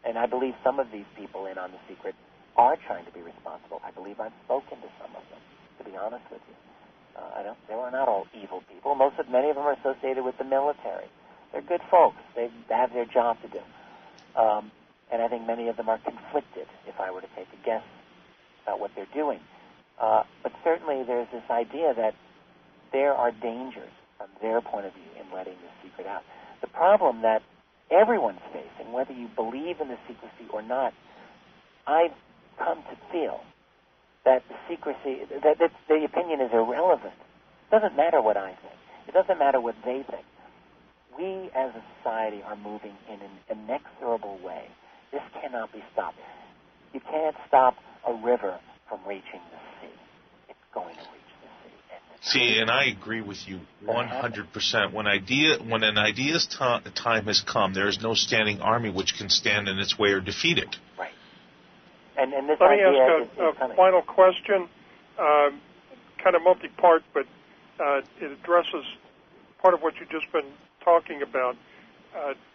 and I believe some of these people in on the secret are trying to be responsible. I believe I've spoken to some of them, to be honest with you. They were not all evil people. Many of them are associated with the military. They're good folks. They have their job to do. And I think many of them are conflicted, if I were to take a guess about what they're doing. But certainly there's this idea that there are dangers from their point of view in letting the secret out. The problem that everyone's facing, whether you believe in the secrecy or not, I've come to feel that the secrecy, that the opinion is irrelevant. It doesn't matter what I think. It doesn't matter what they think. We as a society are moving in an inexorable way. This cannot be stopped. You can't stop a river from reaching the sea. It's going to reach the sea. See, and I agree with you 100%. When an idea's time has come, there is no standing army which can stand in its way or defeat it. Right. And this Let me idea ask a final question, kind of multi-part, but it addresses part of what you've just been talking about.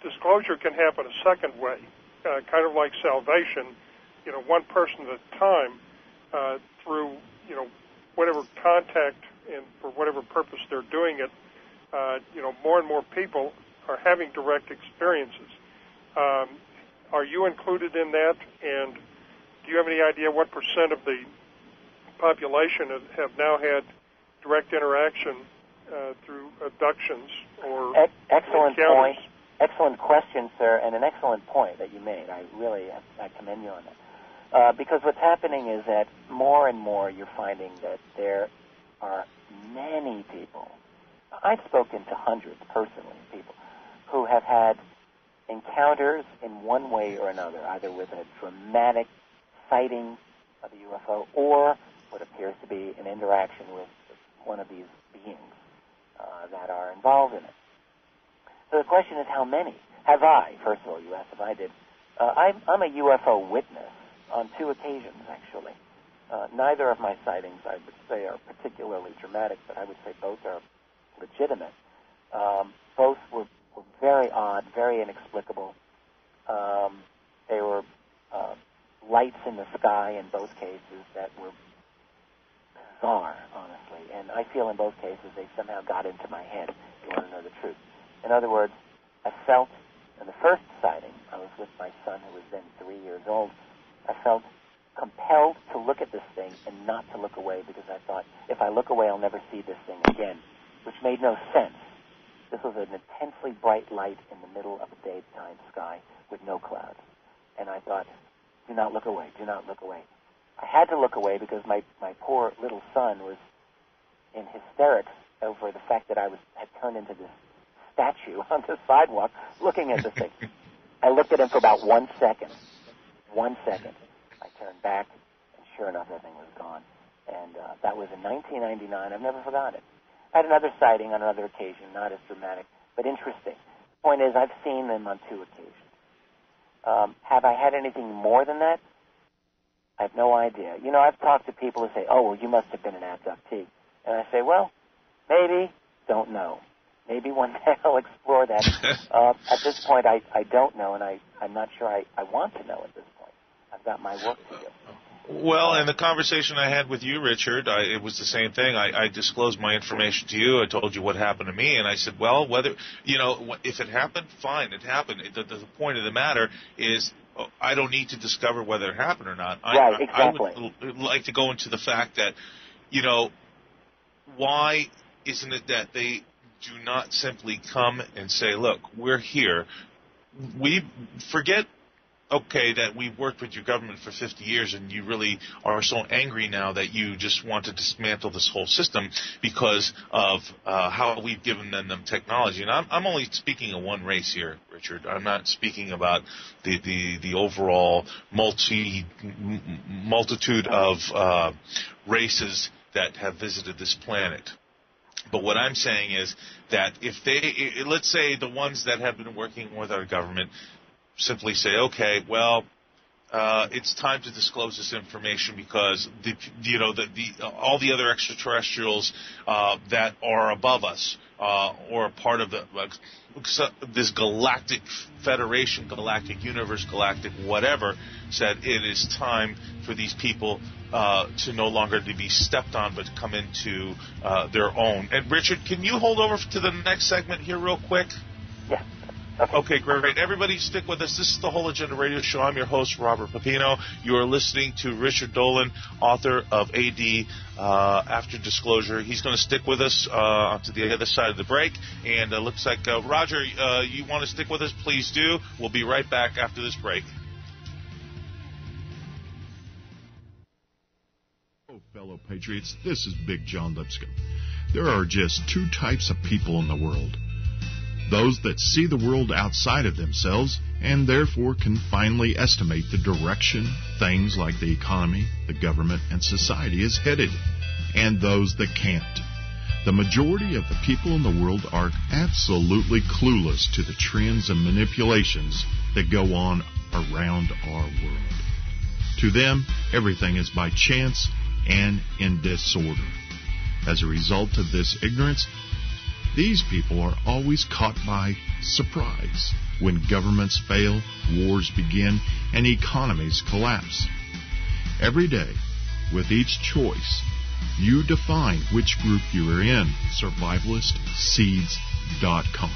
Disclosure can happen a second way, kind of like salvation, one person at a time through, whatever contact and for whatever purpose they're doing it. More and more people are having direct experiences. Are you included in that? And do you have any idea what % of the population have now had direct interaction through abductions or excellent encounters? Point. Excellent question, sir, and an excellent point that you made. I commend you on that. Because what's happening is that more and more you're finding that there are many people, I've spoken to hundreds personally, people who have had encounters in one way or another, either with a dramatic sighting of the UFO or what appears to be an interaction with one of these beings that are involved in it. So the question is, how many? Have I? First of all, you asked if I did. I'm a UFO witness on 2 occasions, actually. Neither of my sightings, I would say, are particularly dramatic, but I would say both are legitimate. Both were very odd, very inexplicable. They were lights in the sky in both cases that were bizarre, honestly. And I feel in both cases they somehow got into my head, if you want to know the truth. In other words, I felt, in the first sighting, I was with my son who was then 3 years old, I felt compelled to look at this thing and not to look away because I thought, if I look away, I'll never see this thing again, which made no sense. This was an intensely bright light in the middle of a daytime sky with no clouds. And I thought, do not look away, do not look away. I had to look away because my poor little son was in hysterics over the fact that I had turned into this statue on the sidewalk looking at the thing. I looked at him for about 1 second. 1 second. I turned back, and sure enough, that thing was gone. And that was in 1999. I've never forgotten it. I had another sighting on another occasion, not as dramatic, but interesting. Point is, I've seen them on 2 occasions. Have I had anything more than that? I have no idea. You know, I've talked to people who say, oh, well, you must have been an abductee. And I say, well, maybe, don't know. Maybe one day I'll explore that. At this point, I don't know, and I'm not sure I want to know at this point. I've got my work to do. Well, in the conversation I had with you, Richard, it was the same thing. I disclosed my information to you. I told you what happened to me, and I said, well, whether, you know, if it happened, fine, it happened. The point of the matter is, I don't need to discover whether it happened or not. Right, exactly. I would like to go into the fact that, you know, why isn't it that they do not simply come and say, look, we're here. We forget, okay, that we've worked with your government for 50 years and you really are so angry now that you just want to dismantle this whole system because of how we've given them technology. And I'm only speaking of one race here, Richard. I'm not speaking about the overall multitude of races that have visited this planet. But what I'm saying is that if they, let's say the ones that have been working with our government simply say, okay, well, it's time to disclose this information because all the other extraterrestrials that are above us or a part of this galactic federation, galactic universe, galactic whatever, said it is time for these people to no longer to be stepped on, but to come into their own. And Richard, can you hold over to the next segment here real quick? Yeah. Okay, great. Everybody stick with us. This is the Whole Agenda Radio Show. I'm your host, Robert Pepino. You are listening to Richard Dolan, author of AD After Disclosure. He's going to stick with us to the other side of the break. And it looks like, Roger, you want to stick with us? Please do. We'll be right back after this break. Oh, fellow patriots, this is Big John Lipscomb. There are just 2 types of people in the world. Those that see the world outside of themselves and therefore can finally estimate the direction things like the economy, the government, and society is headed, and those that can't. The majority of the people in the world are absolutely clueless to the trends and manipulations that go on around our world. To them, everything is by chance and in disorder. As a result of this ignorance, these people are always caught by surprise when governments fail, wars begin, and economies collapse. Every day, with each choice, you define which group you are in. SurvivalistSeeds.com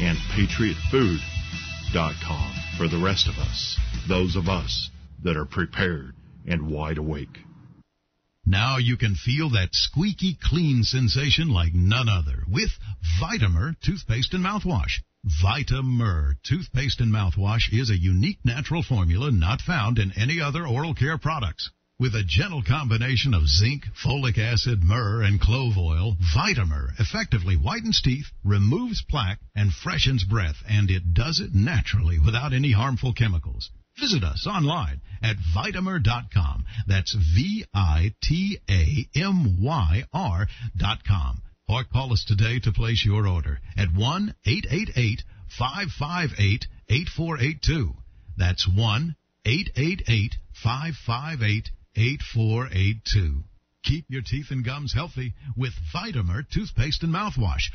and PatriotFood.com for the rest of us, those of us that are prepared and wide awake. Now you can feel that squeaky clean sensation like none other with Vitamer toothpaste and mouthwash. Vitamer toothpaste and mouthwash is a unique natural formula not found in any other oral care products. With a gentle combination of zinc, folic acid, myrrh, and clove oil, Vitamer effectively whitens teeth, removes plaque, and freshens breath, and it does it naturally without any harmful chemicals. Visit us online at Vitamer.com. That's VITAMYR.com. Or call us today to place your order at 1-888-558-8482. That's 1-888-558-8482. Keep your teeth and gums healthy with Vitamer toothpaste and mouthwash.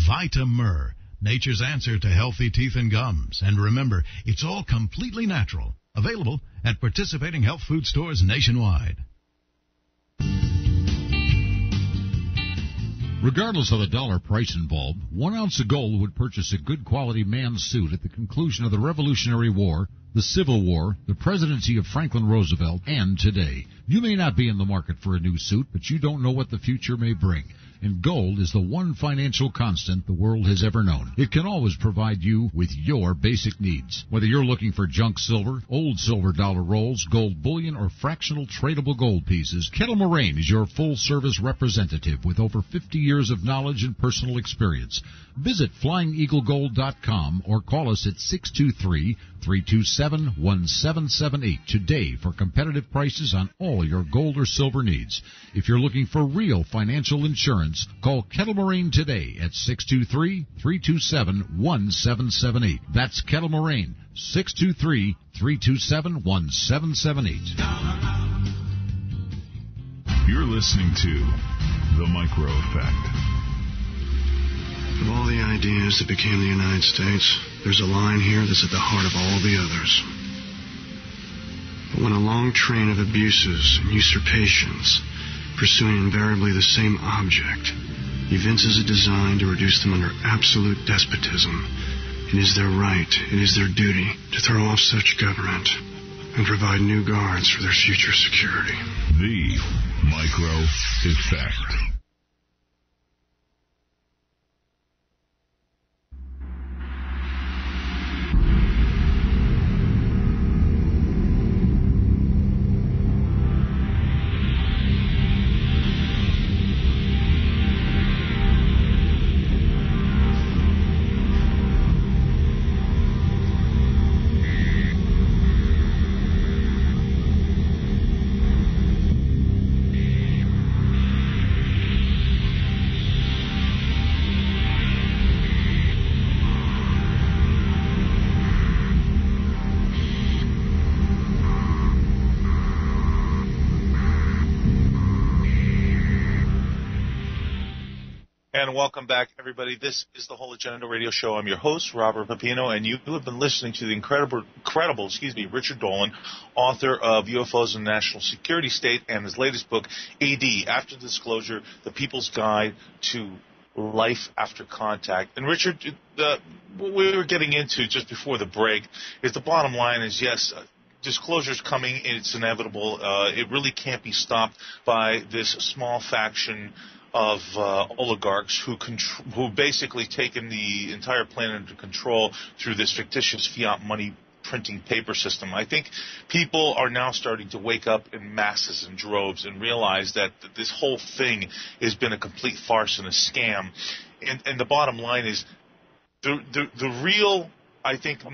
Vitamer, nature's answer to healthy teeth and gums. And remember, it's all completely natural. Available at participating health food stores nationwide. Regardless of the dollar price involved, 1 ounce of gold would purchase a good quality man's suit at the conclusion of the Revolutionary War, the Civil War, the presidency of Franklin Roosevelt, and today. You may not be in the market for a new suit, but you don't know what the future may bring. And gold is the one financial constant the world has ever known. It can always provide you with your basic needs. Whether you're looking for junk silver, old silver dollar rolls, gold bullion, or fractional tradable gold pieces, Kettle Moraine is your full-service representative with over 50 years of knowledge and personal experience. Visit FlyingEagleGold.com or call us at 623-327-1778 today for competitive prices on all your gold or silver needs. If you're looking for real financial insurance, advertisements. Call Kettle Moraine today at 623-327-1778. That's Kettle Moraine, 623-327-1778. You're listening to The Micro Effect. Of all the ideas that became the United States, there's a line here that's at the heart of all the others. But when a long train of abuses and usurpations, pursuing invariably the same object, evinces a design to reduce them under absolute despotism, it is their right, it is their duty to throw off such government and provide new guards for their future security. The Micro Effect. And welcome back, everybody. This is the Whole Agenda Radio Show. I'm your host, Robert Pepino, and you have been listening to the incredible, Richard Dolan, author of UFOs and National Security State, and his latest book, AD, After Disclosure, The People's Guide to Life After Contact. And Richard, what we were getting into just before the break is the bottom line is, yes, disclosure's coming, it's inevitable. It really can't be stopped by this small faction of oligarchs who basically taken the entire planet under control through this fictitious fiat money printing paper system. I think people are now starting to wake up in masses and droves and realize that this whole thing has been a complete farce and a scam. And the bottom line is the real, I think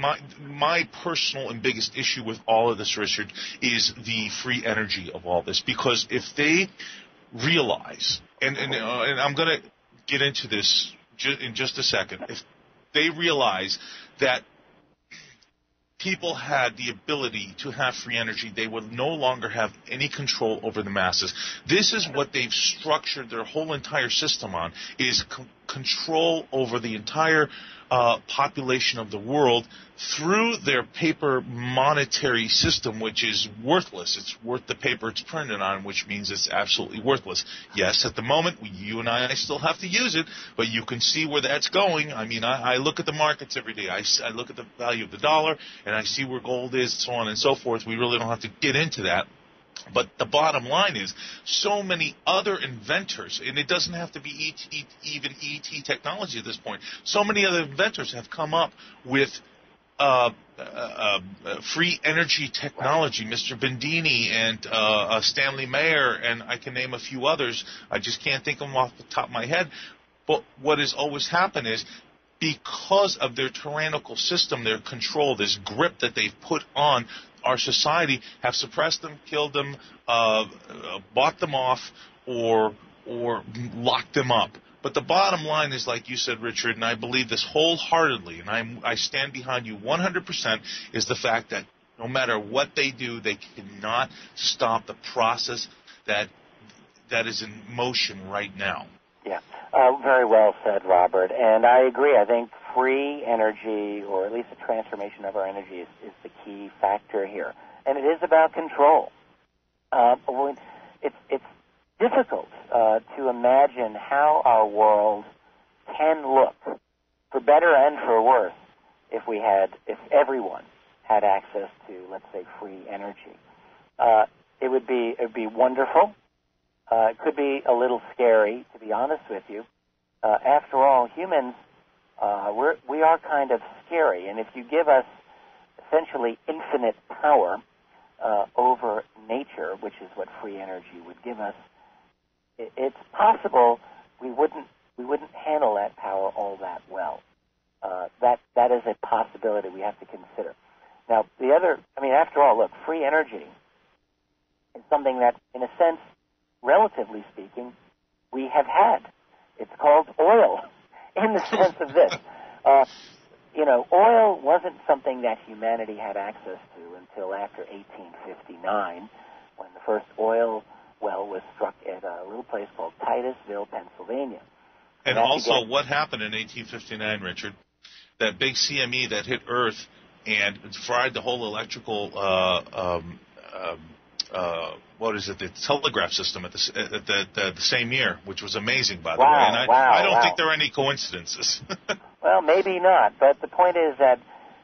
my personal and biggest issue with all of this, Richard, is the free energy of all this. Because if they realize, and I'm going to get into this in just a second, if they realize that people had the ability to have free energy, they would no longer have any control over the masses. This is what they've structured their whole entire system on, is control over the entire population of the world through their paper monetary system, which is worthless. It's worth the paper it's printed on, which means it's absolutely worthless. Yes, at the moment, you and I still have to use it, but you can see where that's going. I mean, I look at the markets every day. I look at the value of the dollar, and I see where gold is, so on and so forth. We really don't have to get into that. But the bottom line is, so many other inventors, and it doesn't have to be even ET technology at this point, so many other inventors have come up with free energy technology. Mr. Bendini and Stanley Mayer, and I can name a few others. I just can't think of them off the top of my head. But what has always happened is, because of their tyrannical system, their control, this grip that they've put on our society, have suppressed them, killed them, bought them off, or locked them up. But the bottom line is, like you said, Richard, and I believe this wholeheartedly, and I stand behind you 100%, is the fact that no matter what they do, they cannot stop the process that is in motion right now. Yeah, very well said, Robert. And I agree. I think free energy, or at least a transformation of our energy, is the key factor here. And it is about control. It's difficult to imagine how our world can look, for better and for worse, if everyone had access to, let's say, free energy. It would be wonderful. It could be a little scary, to be honest with you. After all, humans, we are kind of scary, and if you give us essentially infinite power over nature, which is what free energy would give us, it's possible we wouldn't handle that power all that well. That is a possibility we have to consider. Now, after all, look, free energy is something that, in a sense, relatively speaking, we have had. It's called oil, in the sense of this. Oil wasn't something that humanity had access to until after 1859, when the first oil well was struck at a little place called Titusville, Pennsylvania. And also, what happened in 1859, Richard? That big CME that hit Earth and fried the whole electrical, the telegraph system at the same year, which was amazing, by the way. And I don't think there are any coincidences. Well, maybe not, but the point is that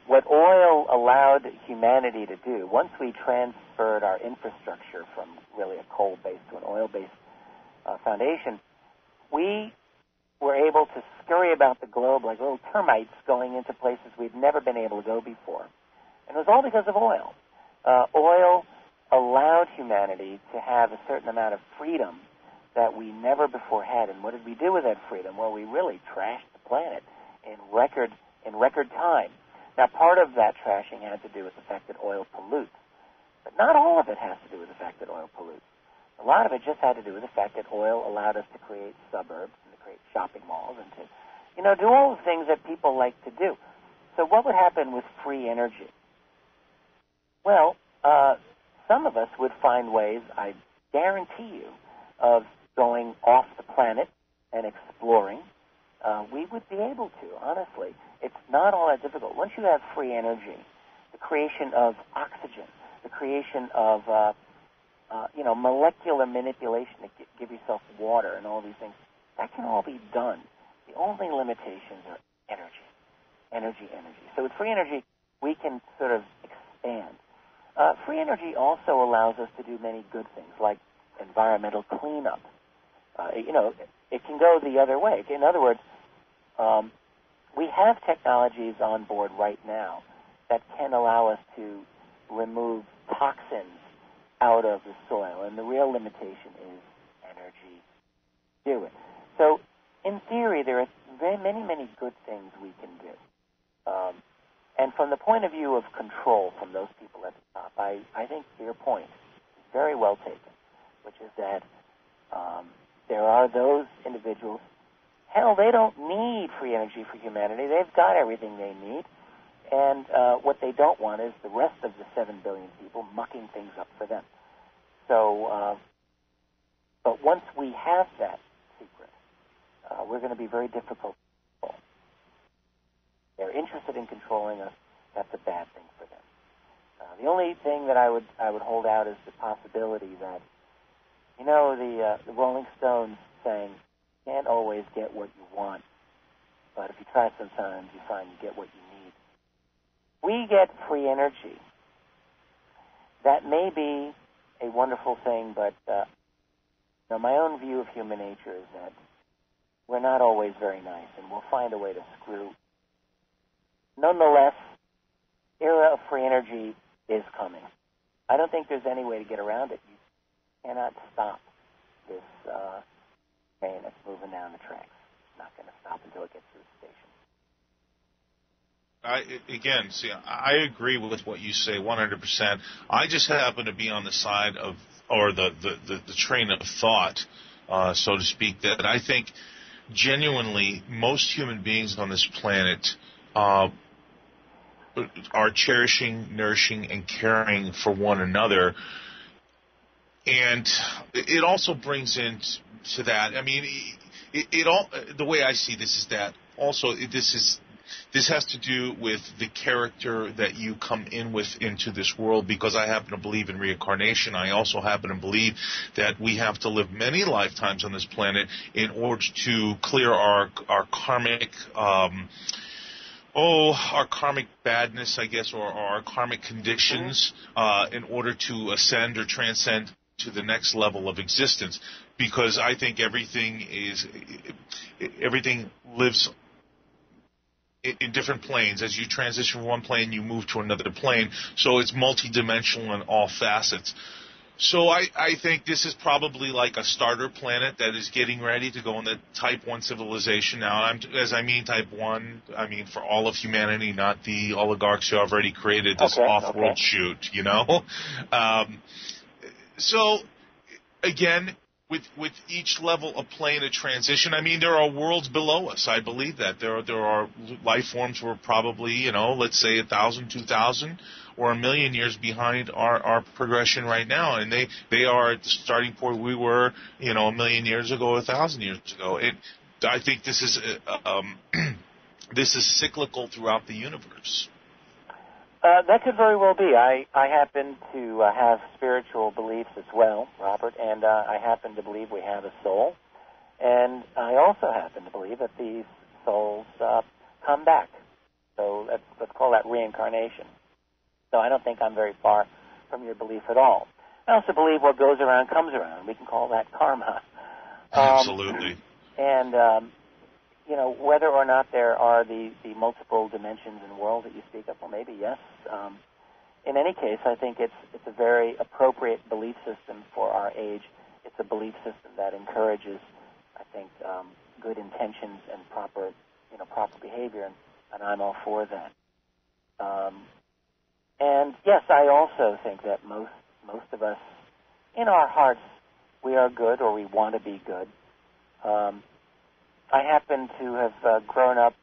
what oil allowed humanity to do, once we transferred our infrastructure from really a coal-based to an oil-based foundation, we were able to scurry about the globe like little termites going into places we'd never been able to go before. And it was all because of oil. Oil allowed humanity to have a certain amount of freedom that we never before had. And what did we do with that freedom? Well, we really trashed the planet in record time. Now, part of that trashing had to do with the fact that oil pollutes, but not all of it has to do with the fact that oil pollutes. A lot of it just had to do with the fact that oil allowed us to create suburbs and to create shopping malls and to, do all the things that people like to do. So what would happen with free energy? Well, some of us would find ways, I guarantee you, of going off the planet and exploring. We would be able to, honestly. It's not all that difficult. Once you have free energy, the creation of oxygen, the creation of, molecular manipulation to give yourself water and all these things, that can all be done. The only limitations are energy. So with free energy, we can sort of expand. Free energy also allows us to do many good things, like environmental cleanup. It can go the other way. In other words, we have technologies on board right now that can allow us to remove toxins out of the soil, and the real limitation is energy to do it. So, in theory, there are many good things we can do. And from the point of view of control from those people at the top, I think your point is very well taken, which is that there are those individuals, hell, they don't need free energy for humanity. They've got everything they need. And what they don't want is the rest of the 7 billion people mucking things up for them. So, but once we have that secret, we're going to be very difficult to control. They're interested in controlling us. That's a bad thing for them. The only thing that I would hold out is the possibility that, the Rolling Stones saying, you can't always get what you want, but if you try sometimes, you find you get what you need. We get free energy. That may be a wonderful thing, but my own view of human nature is that we're not always very nice, and we'll find a way to screw. Nonetheless, era of free energy is coming. I don't think there's any way to get around it. You cannot stop this train that's moving down the tracks. It's not going to stop until it gets to the station. I agree with what you say 100%. I just happen to be on the side of, or the train of thought, so to speak, that I think genuinely most human beings on this planet are cherishing, nourishing, and caring for one another. And it also brings into that, I mean, the way I see this is that also this has to do with the character that you come in with into this world, because I happen to believe in reincarnation. I also happen to believe that we have to live many lifetimes on this planet in order to clear our karmic our karmic badness, I guess, or our karmic conditions in order to ascend or transcend to the next level of existence. Because I think everything lives in different planes. As you transition from one plane, you move to another plane. So it's multidimensional in all facets. So I think this is probably like a starter planet that is getting ready to go into Type 1 civilization. Now, as I mean Type 1, I mean for all of humanity, not the oligarchs who have already created this off-world shoot, So, again, with each level of plane a transition. I mean, there are worlds below us. I believe that there are life forms who are probably, let's say 1,000, 2,000, or 1,000,000 years behind our progression right now, and they are at the starting point we were, 1,000,000 years ago, 1,000 years ago. I think this is this is cyclical throughout the universe. That could very well be. I happen to have spiritual beliefs as well, Robert, and I happen to believe we have a soul. And I also happen to believe that these souls come back. So let's call that reincarnation. So I don't think I'm very far from your belief at all. I also believe what goes around comes around. We can call that karma. Absolutely. And whether or not there are the multiple dimensions in the world that you speak of, well, maybe yes. In any case, I think it's a very appropriate belief system for our age. It's a belief system that encourages, I think, good intentions and proper behavior, and I'm all for that. And yes, I also think that most of us, in our hearts, we are good, or we want to be good. I happen to have grown up.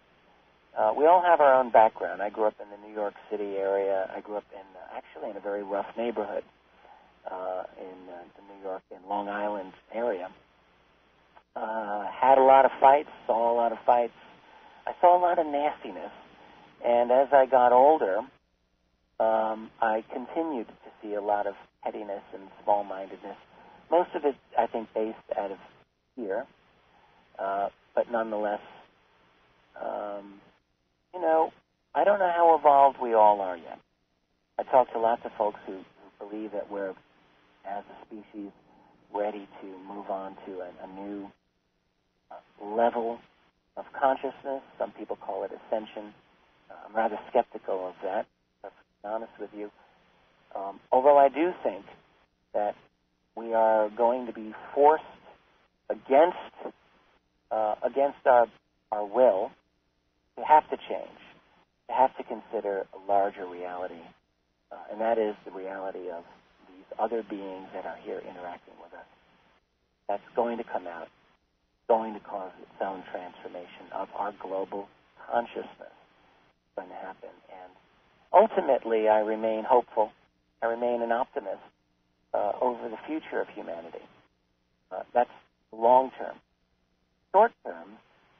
We all have our own background. I grew up in the New York City area. I grew up actually in a very rough neighborhood in the New York and Long Island area. Had a lot of fights, saw a lot of fights. I saw a lot of nastiness. And as I got older, I continued to see a lot of pettiness and small-mindedness. Most of it, I think, based out of fear. But nonetheless, I don't know how evolved we all are yet. I talk to lots of folks who believe that we're, as a species, ready to move on to a new level of consciousness. Some people call it ascension. I'm rather skeptical of that, to be honest with you. Although I do think that we are going to be forced against our will to have to change, to have to consider a larger reality, and that is the reality of these other beings that are here interacting with us. That's going to come out, going to cause its own transformation of our global consciousness. It's going to happen, and ultimately I remain hopeful. I remain an optimist over the future of humanity. That's long term. Short term,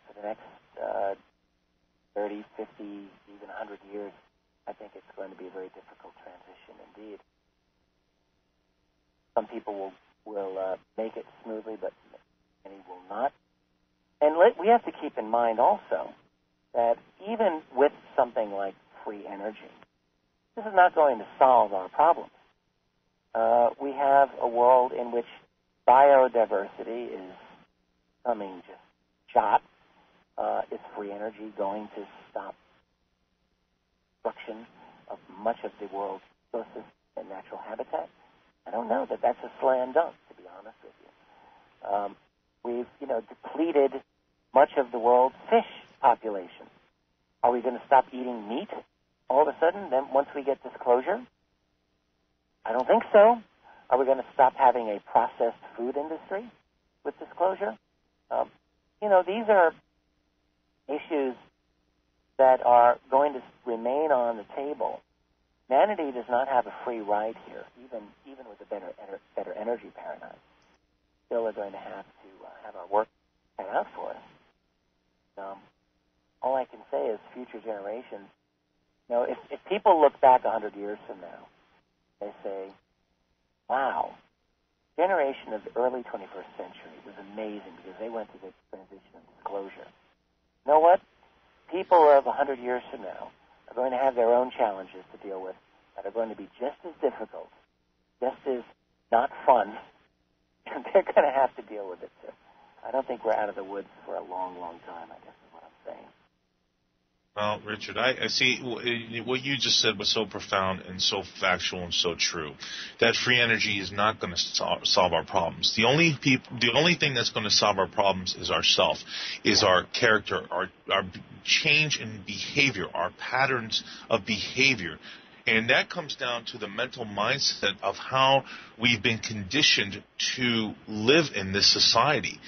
for the next 30, 50, even 100 years, I think it's going to be a very difficult transition indeed. Some people will make it smoothly, but many will not. And we have to keep in mind also that even with something like free energy, this is not going to solve our problems. We have a world in which biodiversity is becoming just shot. Is free energy going to stop destruction of much of the world's ecosystem and natural habitat? I don't know that that's a slam dunk, to be honest with you. We've, depleted much of the world's fish population. Are we going to stop eating meat all of a sudden, then once we get disclosure? I don't think so. Are we going to stop having a processed food industry with disclosure? These are issues that are going to remain on the table. Humanity does not have a free ride here, even with a better energy paradigm. Still are going to have our work cut out for us. All I can say is future generations, if people look back 100 years from now, they say, wow, generation of the early 21st century was amazing because they went through the transition of disclosure. You know what? People of 100 years from now are going to have their own challenges to deal with that are going to be just as difficult, just as not fun, and they're going to have to deal with it too. I don't think we're out of the woods for a long, long time, I guess is what I'm saying. Well, Richard, I see what you just said was so profound and so factual and so true. That free energy is not going to solve our problems. The only thing that's going to solve our problems is ourself, is our character, our change in behavior, our patterns of behavior. And that comes down to the mental mindset of how we've been conditioned to live in this society.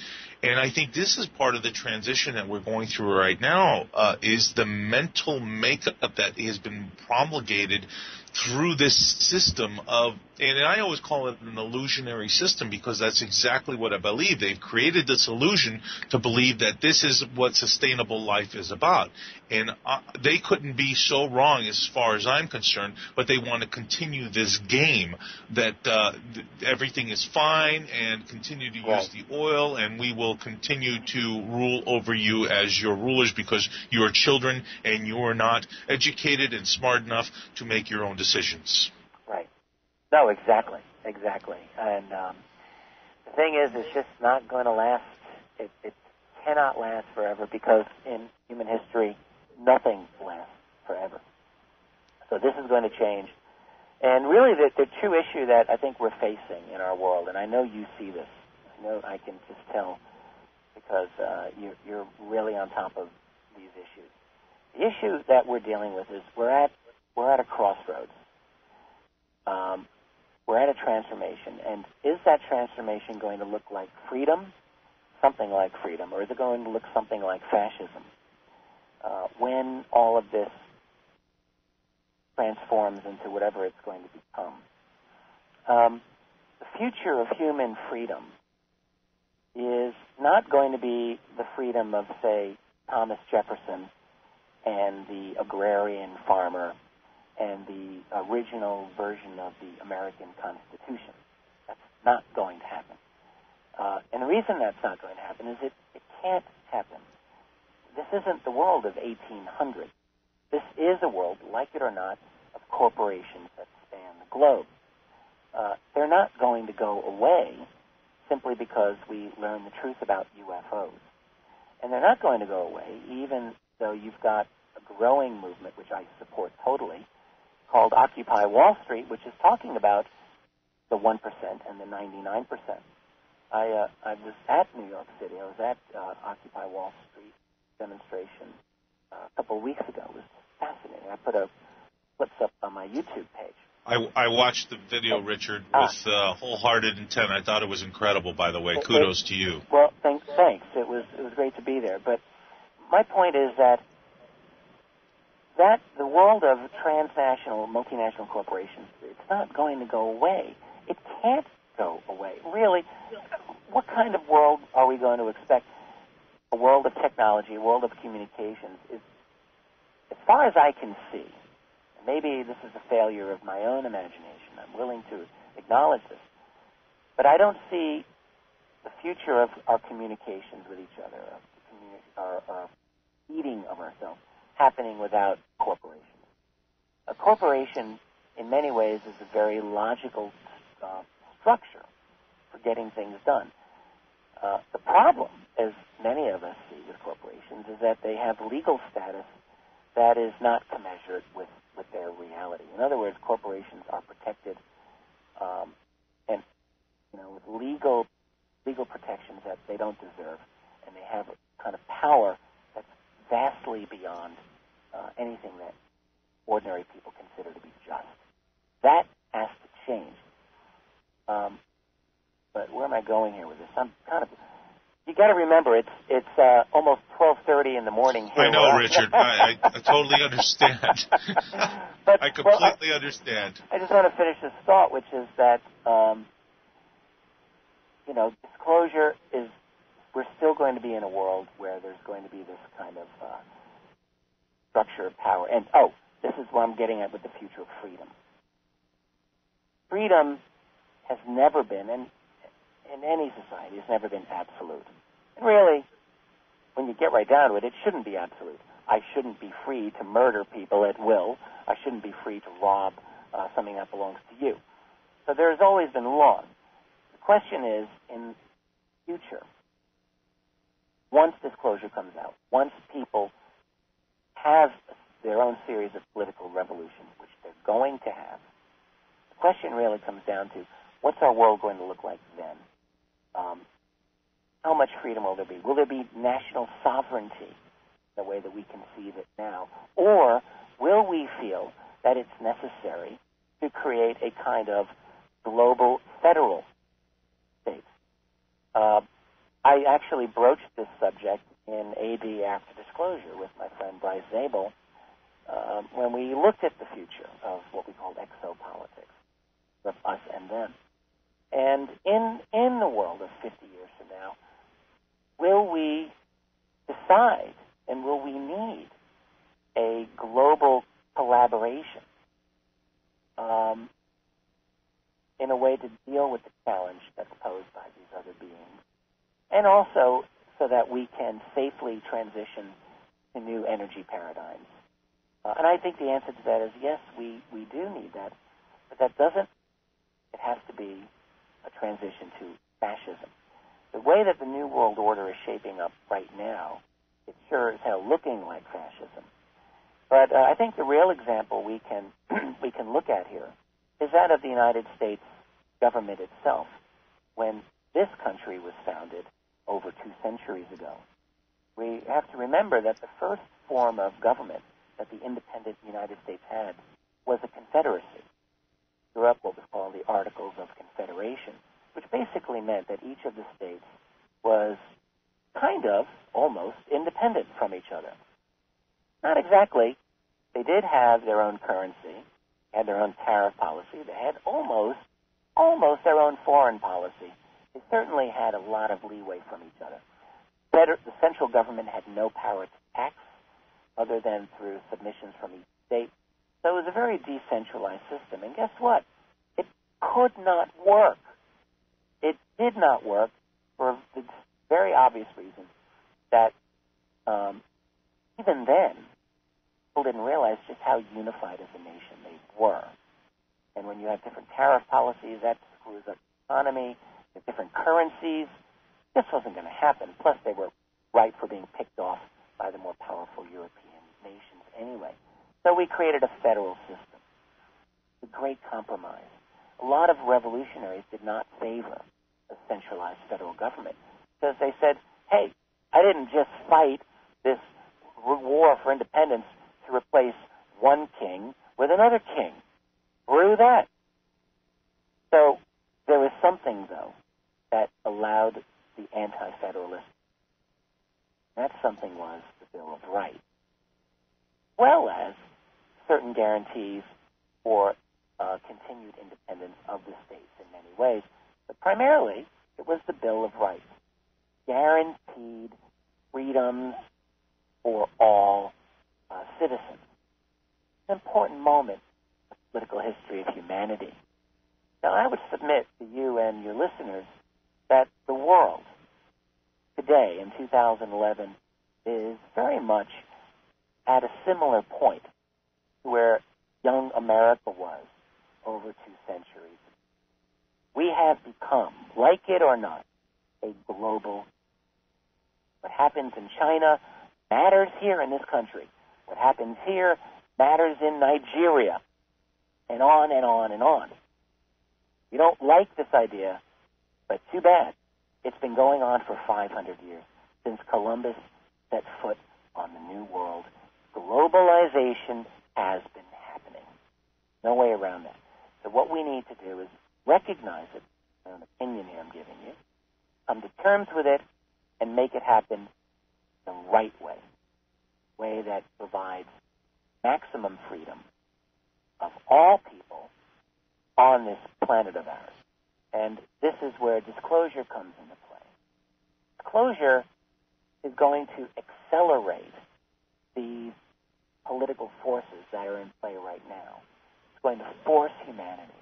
And I think this is part of the transition that we're going through right now, is the mental makeup that has been promulgated through this system of, and I always call it an illusionary system because that's exactly what I believe. They've created this illusion to believe that this is what sustainable life is about. And they couldn't be so wrong as far as I'm concerned, but they want to continue this game that everything is fine and continue to use the oil, and we will continue to rule over you as your rulers because you are children and you are not educated and smart enough to make your own decisions. Right. No, exactly. And the thing is, it's just not going to last. It cannot last forever because in human history, nothing lasts forever. So this is going to change. And really, the true issue that I think we're facing in our world, and I know you see this, I can just tell because you're really on top of these issues. The issue that we're dealing with is we're at a crossroads. We're at a transformation, and is that transformation going to look like freedom, something like freedom, or is it going to look something like fascism? When all of this transforms into whatever it's going to become. The future of human freedom is not going to be the freedom of, say, Thomas Jefferson and the agrarian farmer and the original version of the American Constitution. That's not going to happen. And the reason that's not going to happen is it can't happen. This isn't the world of 1800. This is a world, like it or not, of corporations that span the globe. They're not going to go away simply because we learn the truth about UFOs. And they're not going to go away even though you've got a growing movement, which I support totally, called Occupy Wall Street, which is talking about the 1% and the 99%. I was at New York City. I was at Occupy Wall Street demonstration a couple of weeks ago. It was fascinating. I put clips up on my YouTube page. I watched the video, Richard, with wholehearted intent. I thought it was incredible, by the way. Kudos to you. Well, thanks. It was great to be there. But my point is that the world of transnational, multinational corporations, it's not going to go away. It can't go away. Really, what kind of world are we going to expect? A world of technology, a world of communications is, as far as I can see, maybe this is a failure of my own imagination. I'm willing to acknowledge this. But I don't see the future of our communications with each other, of our eating of ourselves, happening without corporations. A corporation, in many ways, is a very logical structure for getting things done. The problem, as many of us see with corporations, is that they have legal status that is not commensurate with their reality. In other words, corporations are protected and with legal protections that they don't deserve, and they have a kind of power that's vastly beyond anything that ordinary people consider to be just. That has to change. But where am I going here with this? You got to remember, it's almost 12:30 in the morning here. I know, Richard. I totally understand. But, I completely understand. I just want to finish this thought, which is that disclosure is. We're still going to be in a world where there's going to be this kind of structure of power. And this is what I'm getting at with the future of freedom. Freedom has never been, and in any society, has never been absolute. And really, when you get right down to it, it shouldn't be absolute. I shouldn't be free to murder people at will. I shouldn't be free to rob something that belongs to you. So there's always been laws. The question is, in the future, once disclosure comes out, once people have their own series of political revolutions, which they're going to have, the question really comes down to, what's our world going to look like then? How much freedom will there be? Will there be national sovereignty the way that we conceive it now? Or will we feel that it's necessary to create a kind of global federal state. I actually broached this subject in AD After Disclosure with my friend Bryce Zabel when we looked at the future of what we called exopolitics, of us and them. And in the world of 50 years from now, will we decide and will we need a global collaboration in a way to deal with the challenge that's posed by these other beings, and also so that we can safely transition to new energy paradigms? And I think the answer to that is yes, we do need that, but that doesn't, it has to be a transition to fascism. The way that the New World Order is shaping up right now, it's sure as hell looking like fascism. But I think the real example we can look at here is that of the United States government itself, when this country was founded over 2 centuries ago. We have to remember that the first form of government that the independent United States had was a confederacy. Grew up what was called the Articles of Confederation, which basically meant that each of the states was kind of, almost, independent from each other. Not exactly. They did have their own currency, had their own tariff policy. They had almost their own foreign policy. They certainly had a lot of leeway from each other. The central government had no power to tax other than through submissions from each state. So it was a very decentralized system. And guess what? It could not work. It did not work for the very obvious reason that even then, people didn't realize just how unified as a nation they were. And when you have different tariff policies, that screws up the economy. You have different currencies. This wasn't going to happen. Plus, they were ripe for being picked off by the more powerful European nations anyway. So we created a federal system. The great compromise. A lot of revolutionaries did not favor a centralized federal government because they said, hey, I didn't just fight this war for independence to replace one king with another king. Screw that. So there was something, though, that allowed the anti-federalists. That something was the Bill of Rights, as well as certain guarantees for continued independence of the states in many ways. But primarily, it was the Bill of Rights. Guaranteed freedoms for all citizens. An important moment in the political history of humanity. Now, I would submit to you and your listeners that the world today, in 2011, is very much at a similar point to where young America was over 2 centuries. We have become, like it or not, a global. What happens in China matters here in this country. What happens here matters in Nigeria, and on and on and on. You don't like this idea, but too bad. It's been going on for 500 years, since Columbus set foot on the New World. Globalization has been happening. No way around that. So what we need to do is recognize it, an opinion here I'm giving you, come to terms with it, and make it happen the right way, a way that provides maximum freedom of all people on this planet of ours. And this is where disclosure comes into play. Disclosure is going to accelerate these political forces that are in play right now. It's going to force humanity.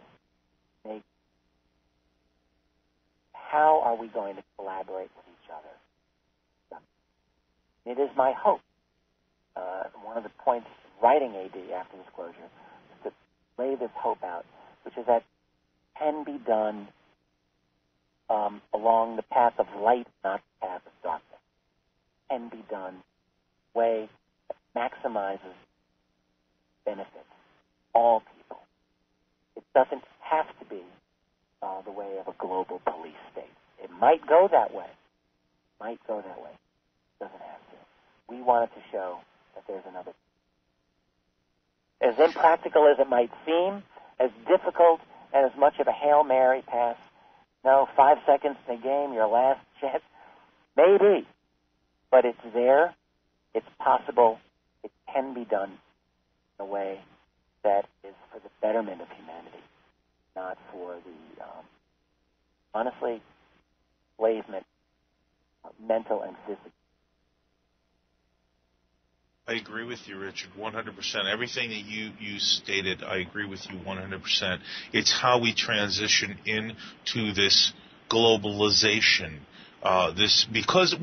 How are we going to collaborate with each other? It is my hope. One of the points writing AD After Disclosure is to lay this hope out, which is that can be done along the path of light, not the path of darkness. Can be done in a way that maximizes benefits all people. It doesn't have to be the way of a global police state. It might go that way. It doesn't have to. We wanted to show that there's another. as impractical as it might seem, as difficult and as much of a Hail Mary pass. No, 5 seconds in the game, your last chance. Maybe. But it's there. It's possible. It can be done in a way that is for the betterment of humanity, not for the, honestly, enslavement, mental and physical. I agree with you, Richard, 100%. Everything that you stated, I agree with you 100%. It's how we transition into this globalization. Because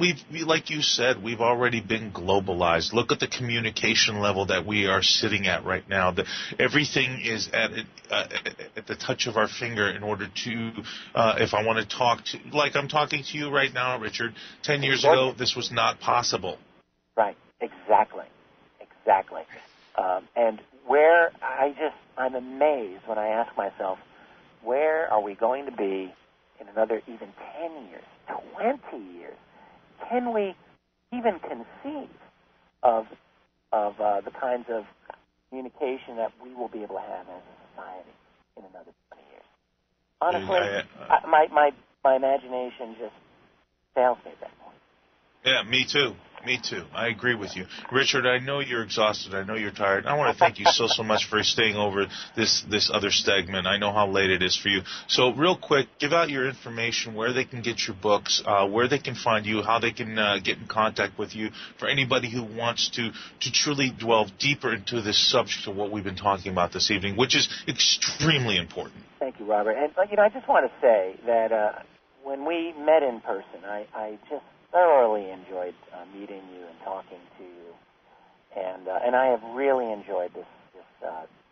like you said, we've already been globalized. Look at the communication level that we are sitting at right now. Everything is at the touch of our finger in order to, if I want to talk to, like I'm talking to you right now, Richard, 10 years ago, this was not possible. Right, exactly. And where I'm amazed when I ask myself, where are we going to be in another even 10 years, 20 years? Can we even conceive of the kinds of communication that we will be able to have as a society in another 20 years? Honestly, my imagination just fails me at that point. Yeah, me too. I agree with you. Richard, I know you're exhausted. I know you're tired. I want to thank you so much for staying over this other segment. I know how late it is for you. So real quick, give out your information, where they can get your books, where they can find you, how they can get in contact with you, for anybody who wants to truly delve deeper into this subject of what we've been talking about this evening, which is extremely important. Thank you, Robert. And, I just want to say that when we met in person, I just thoroughly enjoyed meeting you and talking to you, and I have really enjoyed this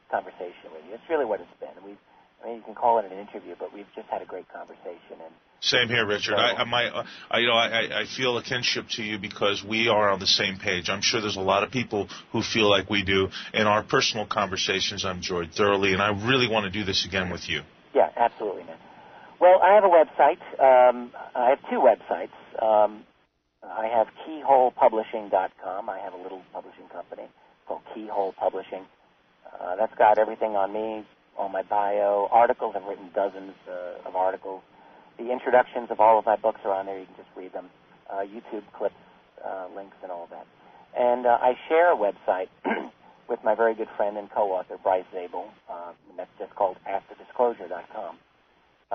conversation with you. It's really what it's been. You can call it an interview, but we've just had a great conversation. And same here, Richard. I feel a kinship to you because we are on the same page. I'm sure there's a lot of people who feel like we do. In our personal conversations, I've enjoyed thoroughly, and I really want to do this again with you. Yeah, absolutely, man. Well, I have a website. I have two websites. I have keyholepublishing.com. I have a little publishing company called Keyhole Publishing. That's got everything on me, on my bio, articles. I've written dozens of articles. The introductions of all of my books are on there. You can just read them. YouTube clips, links, and all of that. And I share a website with my very good friend and co-author, Bryce Zabel, and that's just called afterdisclosure.com.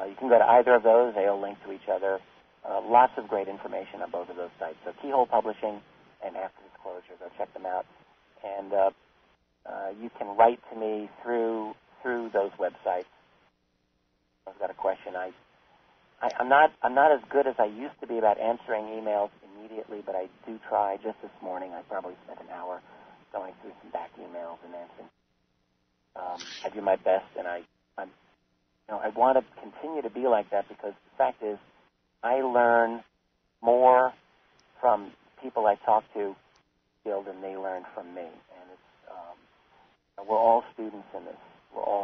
You can go to either of those. They all link to each other. Lots of great information on both of those sites. So Keyhole Publishing and After Disclosure, go check them out. And you can write to me through those websites. I've got a question. I'm not as good as I used to be about answering emails immediately, but I do try. Just this morning, I probably spent an hour going through some back emails and answering. I do my best, and I want to continue to be like that because the fact is, I learn more from people I talk to than they learn from me, and it's we're all students in this.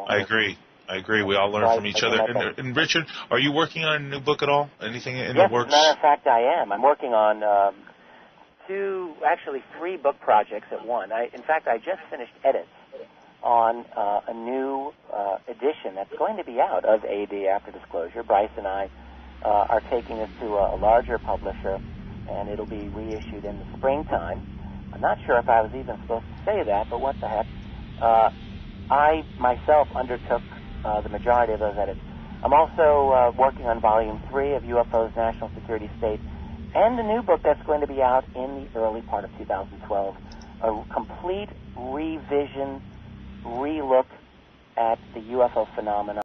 I agree. We all learn from each other. And Richard, are you working on a new book at all? Anything in the works? As a matter of fact, I am. I'm working on three book projects at one. In fact, I just finished edits on a new edition that's going to be out of AD After Disclosure. Bryce and I are taking this to a larger publisher, and it'll be reissued in the springtime. I'm not sure if I was even supposed to say that, but what the heck. I myself undertook the majority of those edits. I'm also working on Volume 3 of UFO's National Security State, and a new book that's going to be out in the early part of 2012, a complete revision, relook at the UFO phenomenon.